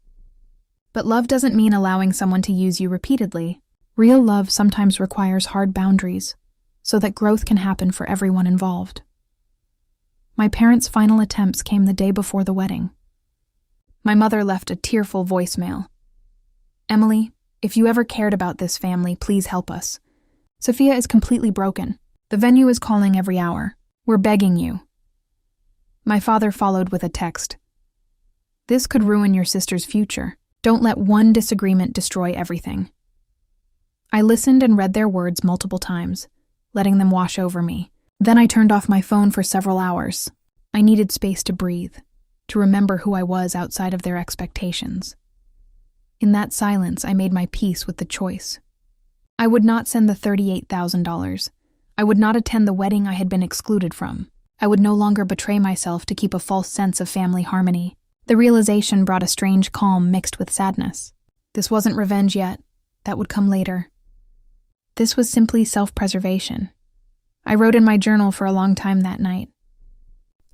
But love doesn't mean allowing someone to use you repeatedly. Real love sometimes requires hard boundaries, so that growth can happen for everyone involved. My parents' final attempts came the day before the wedding. My mother left a tearful voicemail. "Emily, if you ever cared about this family, please help us. Sophia is completely broken. The venue is calling every hour. We're begging you." My father followed with a text. "This could ruin your sister's future. Don't let one disagreement destroy everything." I listened and read their words multiple times, letting them wash over me. Then I turned off my phone for several hours. I needed space to breathe, to remember who I was outside of their expectations. In that silence, I made my peace with the choice. I would not send the $38,000. I would not attend the wedding I had been excluded from. I would no longer betray myself to keep a false sense of family harmony. The realization brought a strange calm mixed with sadness. This wasn't revenge yet. That would come later. This was simply self-preservation. I wrote in my journal for a long time that night.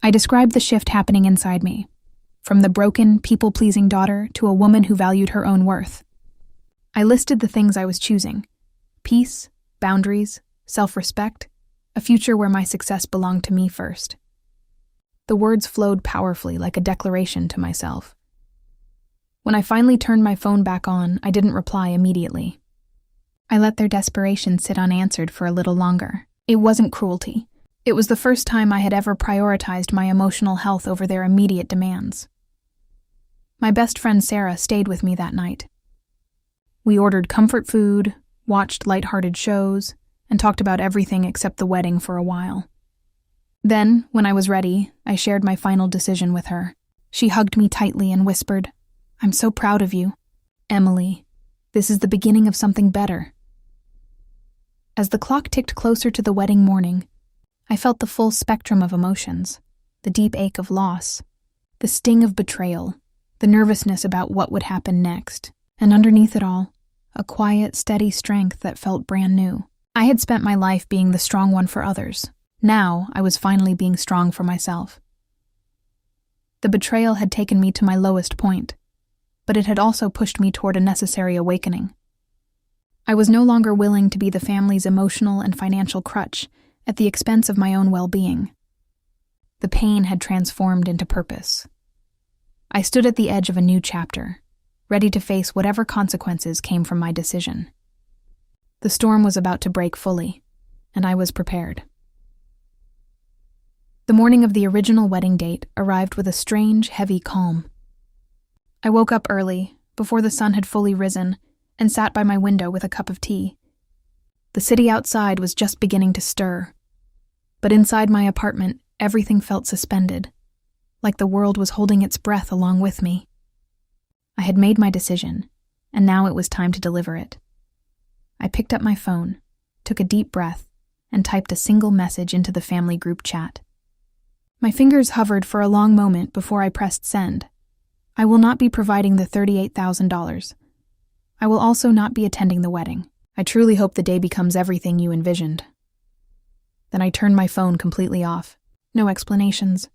I described the shift happening inside me, from the broken, people-pleasing daughter to a woman who valued her own worth. I listed the things I was choosing: peace, boundaries, self-respect, a future where my success belonged to me first. The words flowed powerfully, like a declaration to myself. When I finally turned my phone back on, I didn't reply immediately. I let their desperation sit unanswered for a little longer. It wasn't cruelty. It was the first time I had ever prioritized my emotional health over their immediate demands. My best friend Sarah stayed with me that night. We ordered comfort food, watched lighthearted shows, and talked about everything except the wedding for a while. Then, when I was ready, I shared my final decision with her. She hugged me tightly and whispered, "I'm so proud of you. Emily, this is the beginning of something better." As the clock ticked closer to the wedding morning, I felt the full spectrum of emotions, the deep ache of loss, the sting of betrayal, the nervousness about what would happen next, and underneath it all, a quiet, steady strength that felt brand new. I had spent my life being the strong one for others. Now I was finally being strong for myself. The betrayal had taken me to my lowest point, but it had also pushed me toward a necessary awakening. I was no longer willing to be the family's emotional and financial crutch at the expense of my own well-being. The pain had transformed into purpose. I stood at the edge of a new chapter, ready to face whatever consequences came from my decision. The storm was about to break fully, and I was prepared. The morning of the original wedding date arrived with a strange, heavy calm. I woke up early, before the sun had fully risen, and sat by my window with a cup of tea. The city outside was just beginning to stir, but inside my apartment, everything felt suspended, like the world was holding its breath along with me. I had made my decision, and now it was time to deliver it. I picked up my phone, took a deep breath, and typed a single message into the family group chat. My fingers hovered for a long moment before I pressed send. I will not be providing the $38,000. I will also not be attending the wedding. I truly hope the day becomes everything you envisioned. Then I turned my phone completely off. No explanations.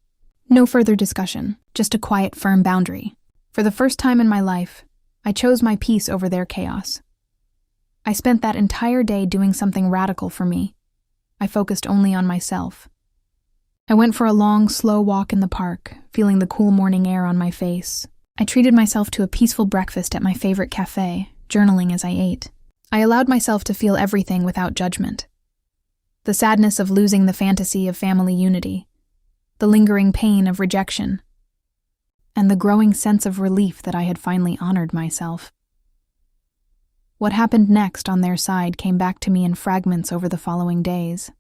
No further discussion. Just a quiet, firm boundary. For the first time in my life, I chose my peace over their chaos. I spent that entire day doing something radical for me. I focused only on myself. I went for a long, slow walk in the park, feeling the cool morning air on my face. I treated myself to a peaceful breakfast at my favorite cafe, journaling as I ate. I allowed myself to feel everything without judgment. The sadness of losing the fantasy of family unity, the lingering pain of rejection, and the growing sense of relief that I had finally honored myself. What happened next on their side came back to me in fragments over the following days.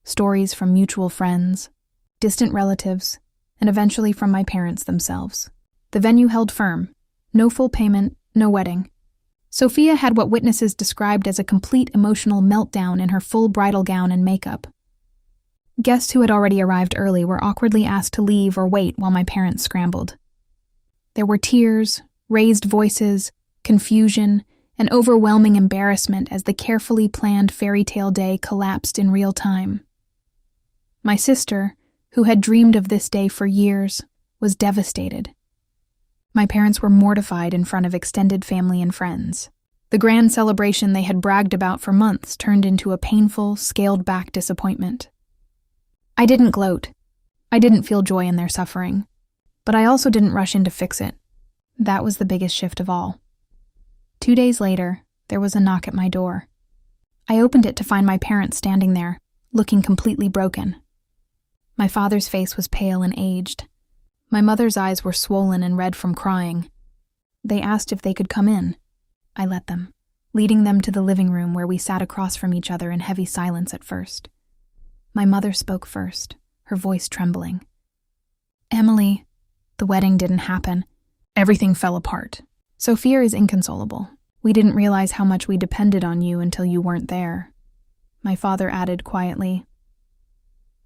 Stories from mutual friends, distant relatives, and eventually from my parents themselves. The venue held firm. No full payment, no wedding. Sophia had what witnesses described as a complete emotional meltdown in her full bridal gown and makeup. Guests who had already arrived early were awkwardly asked to leave or wait while my parents scrambled. There were tears, raised voices, confusion, and overwhelming embarrassment as the carefully planned fairy tale day collapsed in real time. My sister, who had dreamed of this day for years, was devastated. My parents were mortified in front of extended family and friends. The grand celebration they had bragged about for months turned into a painful, scaled-back disappointment. I didn't gloat. I didn't feel joy in their suffering. But I also didn't rush in to fix it. That was the biggest shift of all. 2 days later, there was a knock at my door. I opened it to find my parents standing there, looking completely broken. My father's face was pale and aged. My mother's eyes were swollen and red from crying. They asked if they could come in. I let them, leading them to the living room where we sat across from each other in heavy silence at first. My mother spoke first, her voice trembling. "Emily, the wedding didn't happen. Everything fell apart. Sophia is inconsolable. We didn't realize how much we depended on you until you weren't there." My father added quietly,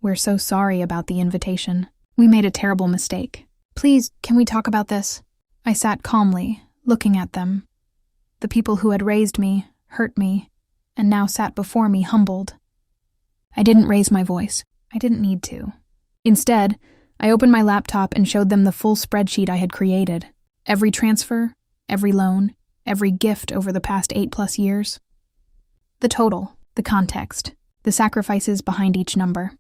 "We're so sorry about the invitation. We made a terrible mistake. Please, can we talk about this?" I sat calmly, looking at them. The people who had raised me, hurt me, and now sat before me humbled. I didn't raise my voice. I didn't need to. Instead, I opened my laptop and showed them the full spreadsheet I had created. Every transfer, every loan, every gift over the past 8+ years. The total, the context, the sacrifices behind each number.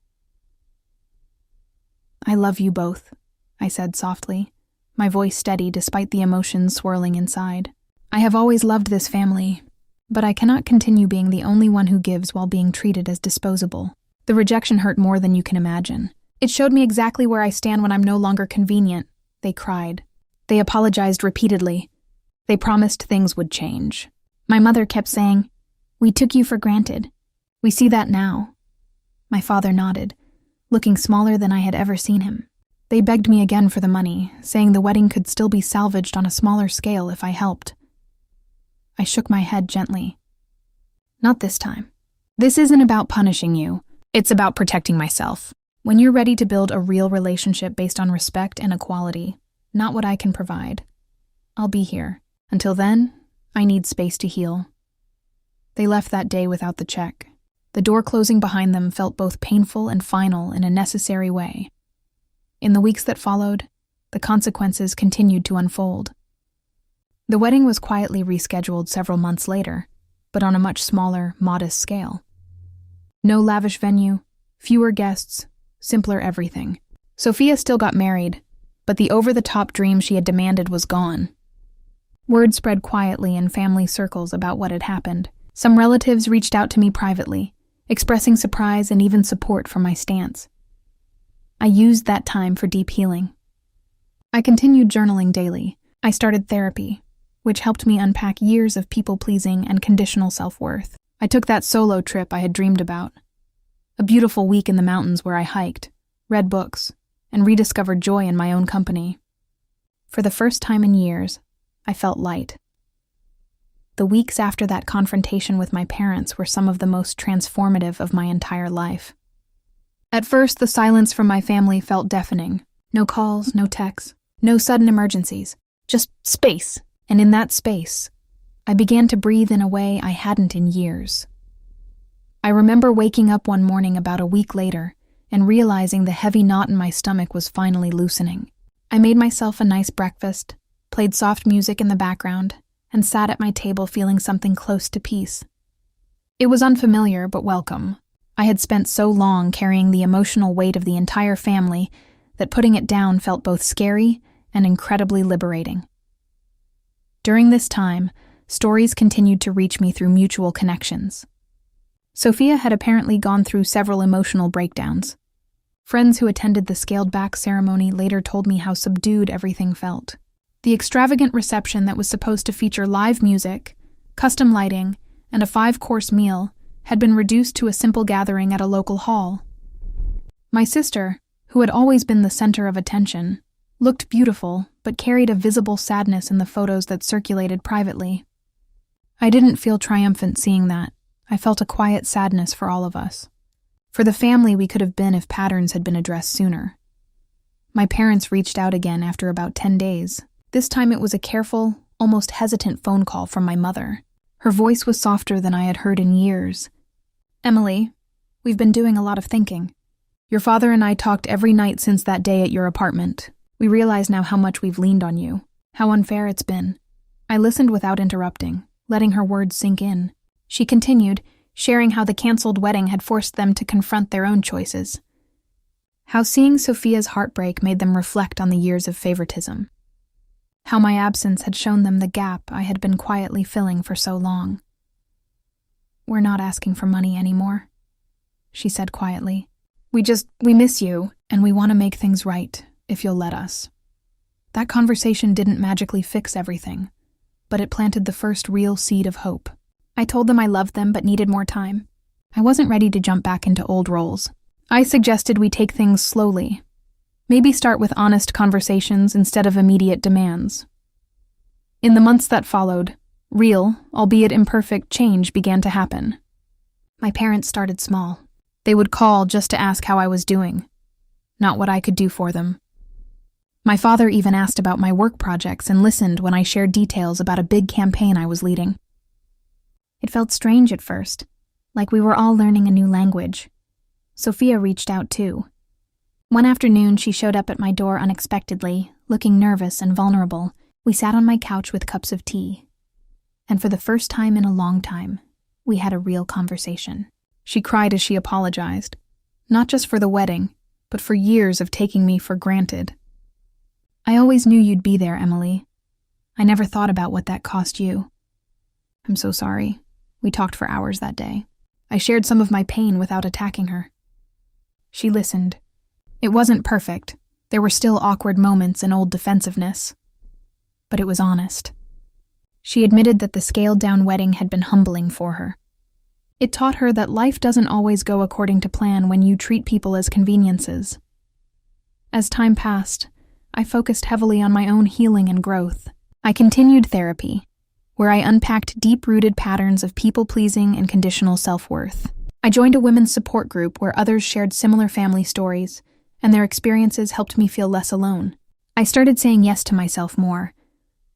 "I love you both," I said softly, my voice steady despite the emotions swirling inside. "I have always loved this family, but I cannot continue being the only one who gives while being treated as disposable." The rejection hurt more than you can imagine. "It showed me exactly where I stand when I'm no longer convenient," they cried. They apologized repeatedly. They promised things would change. My mother kept saying, "We took you for granted. We see that now." My father nodded, looking smaller than I had ever seen him. They begged me again for the money, saying the wedding could still be salvaged on a smaller scale if I helped. I shook my head gently. "Not this time. This isn't about punishing you. It's about protecting myself. When you're ready to build a real relationship based on respect and equality, not what I can provide, I'll be here. Until then, I need space to heal." They left that day without the check. The door closing behind them felt both painful and final in a necessary way. In the weeks that followed, the consequences continued to unfold. The wedding was quietly rescheduled several months later, but on a much smaller, modest scale. No lavish venue, fewer guests, simpler everything. Sophia still got married, but the over-the-top dream she had demanded was gone. Word spread quietly in family circles about what had happened. Some relatives reached out to me privately, expressing surprise and even support for my stance. I used that time for deep healing. I continued journaling daily. I started therapy, which helped me unpack years of people-pleasing and conditional self-worth. I took that solo trip I had dreamed about. A beautiful week in the mountains where I hiked, read books, and rediscovered joy in my own company. For the first time in years, I felt light. The weeks after that confrontation with my parents were some of the most transformative of my entire life. At first, the silence from my family felt deafening. No calls, no texts, no sudden emergencies, just space. And in that space, I began to breathe in a way I hadn't in years. I remember waking up one morning about a week later and realizing the heavy knot in my stomach was finally loosening. I made myself a nice breakfast, played soft music in the background, and sat at my table feeling something close to peace. It was unfamiliar but welcome. I had spent so long carrying the emotional weight of the entire family that putting it down felt both scary and incredibly liberating. During this time, stories continued to reach me through mutual connections. Sophia had apparently gone through several emotional breakdowns. Friends who attended the scaled-back ceremony later told me how subdued everything felt. The extravagant reception that was supposed to feature live music, custom lighting, and a 5-course meal had been reduced to a simple gathering at a local hall. My sister, who had always been the center of attention, looked beautiful but carried a visible sadness in the photos that circulated privately. I didn't feel triumphant seeing that. I felt a quiet sadness for all of us. For the family we could have been if patterns had been addressed sooner. My parents reached out again after about 10 days. This time it was a careful, almost hesitant phone call from my mother. Her voice was softer than I had heard in years. "Emily, we've been doing a lot of thinking. Your father and I talked every night since that day at your apartment. We realize now how much we've leaned on you, how unfair it's been." I listened without interrupting, letting her words sink in. She continued, sharing how the canceled wedding had forced them to confront their own choices. How seeing Sophia's heartbreak made them reflect on the years of favoritism. How my absence had shown them the gap I had been quietly filling for so long. "We're not asking for money anymore," she said quietly. We miss you, and we want to make things right, if you'll let us." That conversation didn't magically fix everything, but it planted the first real seed of hope. I told them I loved them but needed more time. I wasn't ready to jump back into old roles. I suggested we take things slowly. Maybe start with honest conversations instead of immediate demands. In the months that followed, real, albeit imperfect, change began to happen. My parents started small. They would call just to ask how I was doing, not what I could do for them. My father even asked about my work projects and listened when I shared details about a big campaign I was leading. It felt strange at first, like we were all learning a new language. Sophia reached out too. One afternoon, she showed up at my door unexpectedly, looking nervous and vulnerable. We sat on my couch with cups of tea. And for the first time in a long time, we had a real conversation. She cried as she apologized, not just for the wedding, but for years of taking me for granted. "I always knew you'd be there, Emily. I never thought about what that cost you. I'm so sorry." We talked for hours that day. I shared some of my pain without attacking her. She listened. It wasn't perfect. There were still awkward moments and old defensiveness. But it was honest. She admitted that the scaled-down wedding had been humbling for her. It taught her that life doesn't always go according to plan when you treat people as conveniences. As time passed, I focused heavily on my own healing and growth. I continued therapy, where I unpacked deep-rooted patterns of people-pleasing and conditional self-worth. I joined a women's support group where others shared similar family stories, and their experiences helped me feel less alone. I started saying yes to myself more.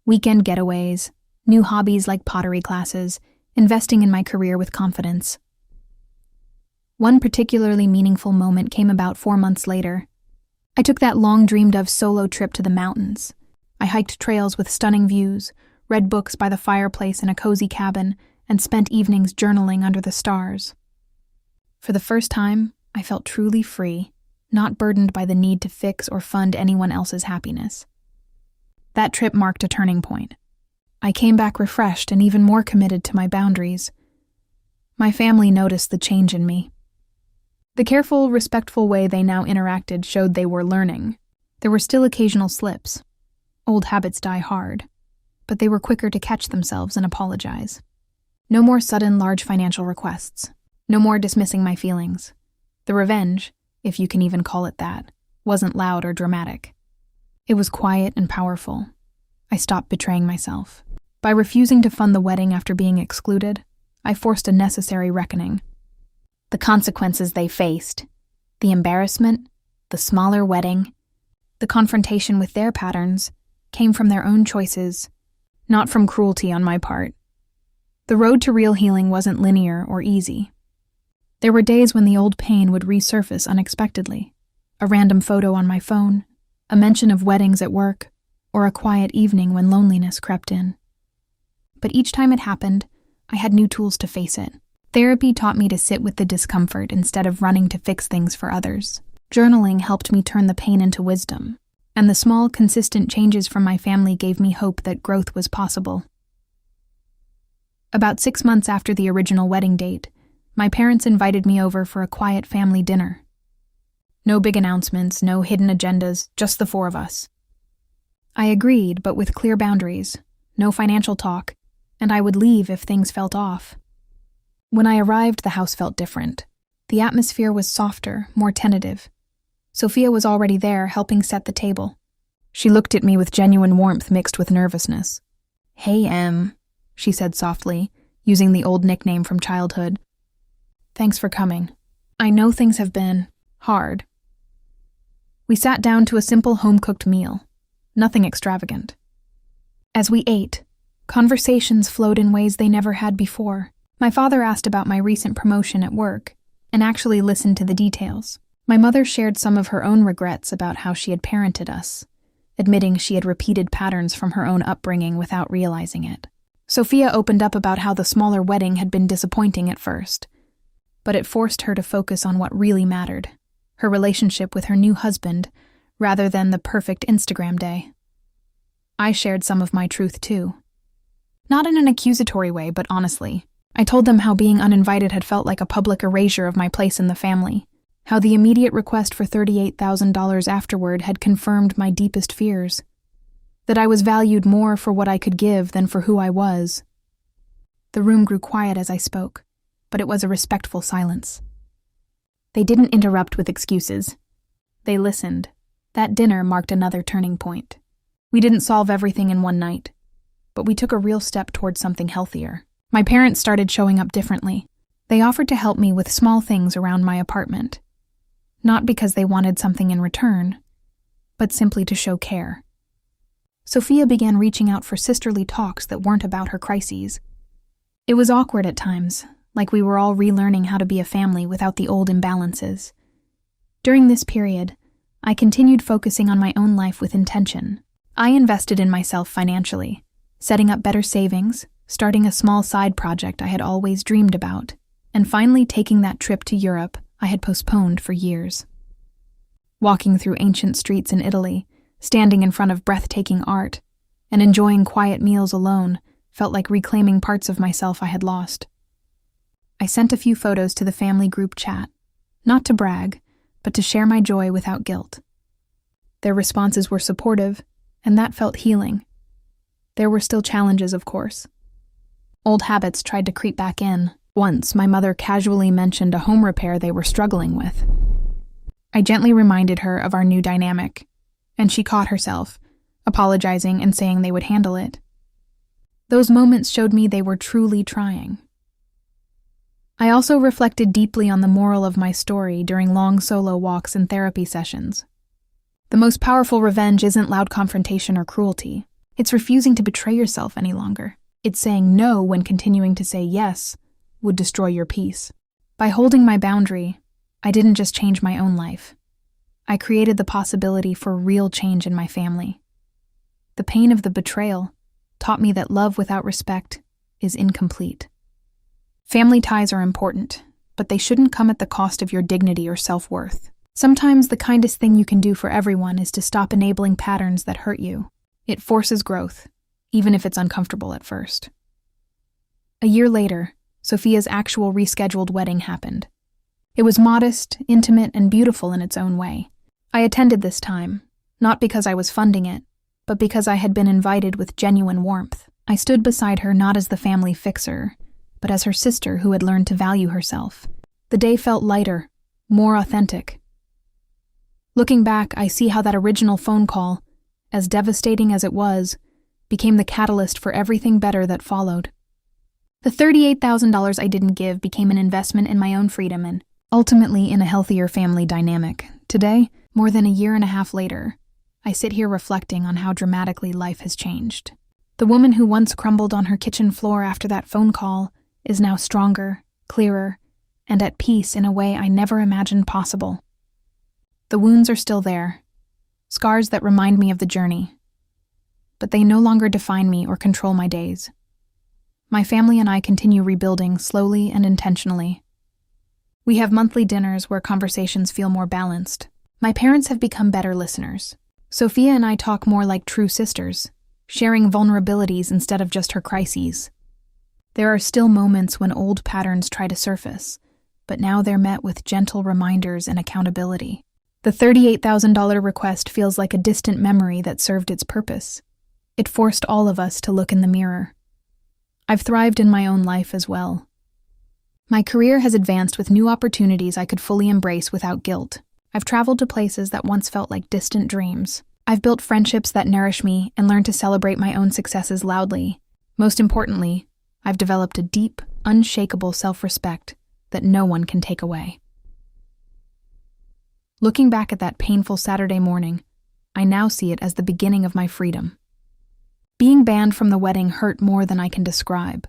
Weekend getaways, new hobbies like pottery classes, investing in my career with confidence. One particularly meaningful moment came about 4 months later. I took that long-dreamed-of solo trip to the mountains. I hiked trails with stunning views, read books by the fireplace in a cozy cabin, and spent evenings journaling under the stars. For the first time, I felt truly free, not burdened by the need to fix or fund anyone else's happiness. That trip marked a turning point. I came back refreshed and even more committed to my boundaries. My family noticed the change in me. The careful, respectful way they now interacted showed they were learning. There were still occasional slips. Old habits die hard, but they were quicker to catch themselves and apologize. No more sudden, large financial requests. No more dismissing my feelings. The revenge, if you can even call it that, wasn't loud or dramatic. It was quiet and powerful. I stopped betraying myself. By refusing to fund the wedding after being excluded, I forced a necessary reckoning. The consequences they faced, the embarrassment, the smaller wedding, the confrontation with their patterns, came from their own choices, not from cruelty on my part. The road to real healing wasn't linear or easy. There were days when the old pain would resurface unexpectedly. A random photo on my phone, a mention of weddings at work, or a quiet evening when loneliness crept in. But each time it happened, I had new tools to face it. Therapy taught me to sit with the discomfort instead of running to fix things for others. Journaling helped me turn the pain into wisdom, and the small, consistent changes from my family gave me hope that growth was possible. About 6 months after the original wedding date, my parents invited me over for a quiet family dinner. No big announcements, no hidden agendas, just the 4 of us. I agreed, but with clear boundaries, no financial talk, and I would leave if things felt off. When I arrived, the house felt different. The atmosphere was softer, more tentative. Sophia was already there, helping set the table. She looked at me with genuine warmth mixed with nervousness. "Hey, Em," she said softly, using the old nickname from childhood. "Thanks for coming. I know things have been hard." We sat down to a simple home-cooked meal, nothing extravagant. As we ate, conversations flowed in ways they never had before. My father asked about my recent promotion at work, and actually listened to the details. My mother shared some of her own regrets about how she had parented us, admitting she had repeated patterns from her own upbringing without realizing it. Sophia opened up about how the smaller wedding had been disappointing at first, but it forced her to focus on what really mattered, her relationship with her new husband, rather than the perfect Instagram day. I shared some of my truth too. Not in an accusatory way, but honestly. I told them how being uninvited had felt like a public erasure of my place in the family, how the immediate request for $38,000 afterward had confirmed my deepest fears, that I was valued more for what I could give than for who I was. The room grew quiet as I spoke, but it was a respectful silence. They didn't interrupt with excuses. They listened. That dinner marked another turning point. We didn't solve everything in one night, but we took a real step towards something healthier. My parents started showing up differently. They offered to help me with small things around my apartment, not because they wanted something in return, but simply to show care. Sophia began reaching out for sisterly talks that weren't about her crises. It was awkward at times, like we were all relearning how to be a family without the old imbalances. During this period, I continued focusing on my own life with intention. I invested in myself financially, setting up better savings, starting a small side project I had always dreamed about, and finally taking that trip to Europe I had postponed for years. Walking through ancient streets in Italy, standing in front of breathtaking art, and enjoying quiet meals alone felt like reclaiming parts of myself I had lost. I sent a few photos to the family group chat, not to brag, but to share my joy without guilt. Their responses were supportive, and that felt healing. There were still challenges, of course. Old habits tried to creep back in. Once, my mother casually mentioned a home repair they were struggling with. I gently reminded her of our new dynamic, and she caught herself, apologizing and saying they would handle it. Those moments showed me they were truly trying. I also reflected deeply on the moral of my story during long solo walks and therapy sessions. The most powerful revenge isn't loud confrontation or cruelty. It's refusing to betray yourself any longer. It's saying no when continuing to say yes would destroy your peace. By holding my boundary, I didn't just change my own life. I created the possibility for real change in my family. The pain of the betrayal taught me that love without respect is incomplete. Family ties are important, but they shouldn't come at the cost of your dignity or self-worth. Sometimes the kindest thing you can do for everyone is to stop enabling patterns that hurt you. It forces growth, even if it's uncomfortable at first. A year later, Sophia's actual rescheduled wedding happened. It was modest, intimate, and beautiful in its own way. I attended this time, not because I was funding it, but because I had been invited with genuine warmth. I stood beside her not as the family fixer, but as her sister who had learned to value herself. The day felt lighter, more authentic. Looking back, I see how that original phone call, as devastating as it was, became the catalyst for everything better that followed. The $38,000 I didn't give became an investment in my own freedom and, ultimately, in a healthier family dynamic. Today, more than a year and a half later, I sit here reflecting on how dramatically life has changed. The woman who once crumbled on her kitchen floor after that phone call is now stronger, clearer, and at peace in a way I never imagined possible. The wounds are still there, scars that remind me of the journey, but they no longer define me or control my days. My family and I continue rebuilding slowly and intentionally. We have monthly dinners where conversations feel more balanced. My parents have become better listeners. Sophia and I talk more like true sisters, sharing vulnerabilities instead of just her crises. There are still moments when old patterns try to surface, but now they're met with gentle reminders and accountability. The $38,000 request feels like a distant memory that served its purpose. It forced all of us to look in the mirror. I've thrived in my own life as well. My career has advanced with new opportunities I could fully embrace without guilt. I've traveled to places that once felt like distant dreams. I've built friendships that nourish me and learned to celebrate my own successes loudly. Most importantly, I've developed a deep, unshakable self-respect that no one can take away. Looking back at that painful Saturday morning, I now see it as the beginning of my freedom. Being banned from the wedding hurt more than I can describe,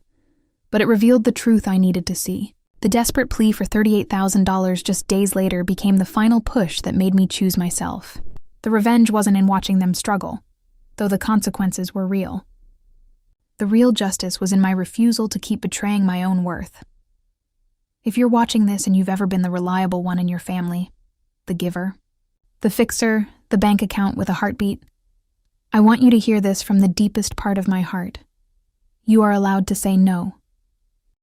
but it revealed the truth I needed to see. The desperate plea for $38,000 just days later became the final push that made me choose myself. The revenge wasn't in watching them struggle, though the consequences were real. The real justice was in my refusal to keep betraying my own worth. If you're watching this and you've ever been the reliable one in your family, the giver, the fixer, the bank account with a heartbeat, I want you to hear this from the deepest part of my heart. You are allowed to say no.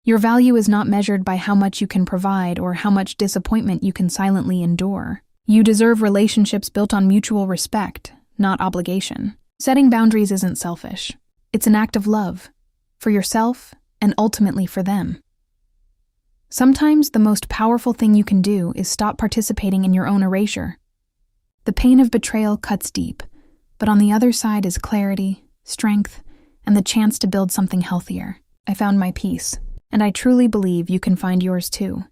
Your value is not measured by how much you can provide or how much disappointment you can silently endure. You deserve relationships built on mutual respect, not obligation. Setting boundaries isn't selfish. It's an act of love, for yourself and ultimately for them. Sometimes the most powerful thing you can do is stop participating in your own erasure. The pain of betrayal cuts deep, but on the other side is clarity, strength, and the chance to build something healthier. I found my peace, and I truly believe you can find yours too.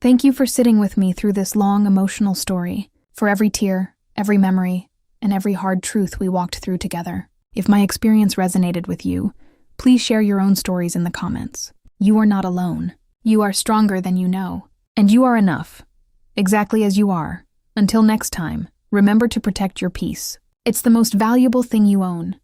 Thank you for sitting with me through this long, emotional story, for every tear, every memory, and every hard truth we walked through together. If my experience resonated with you, please share your own stories in the comments. You are not alone. You are stronger than you know, and you are enough, exactly as you are. Until next time, remember to protect your peace. It's the most valuable thing you own.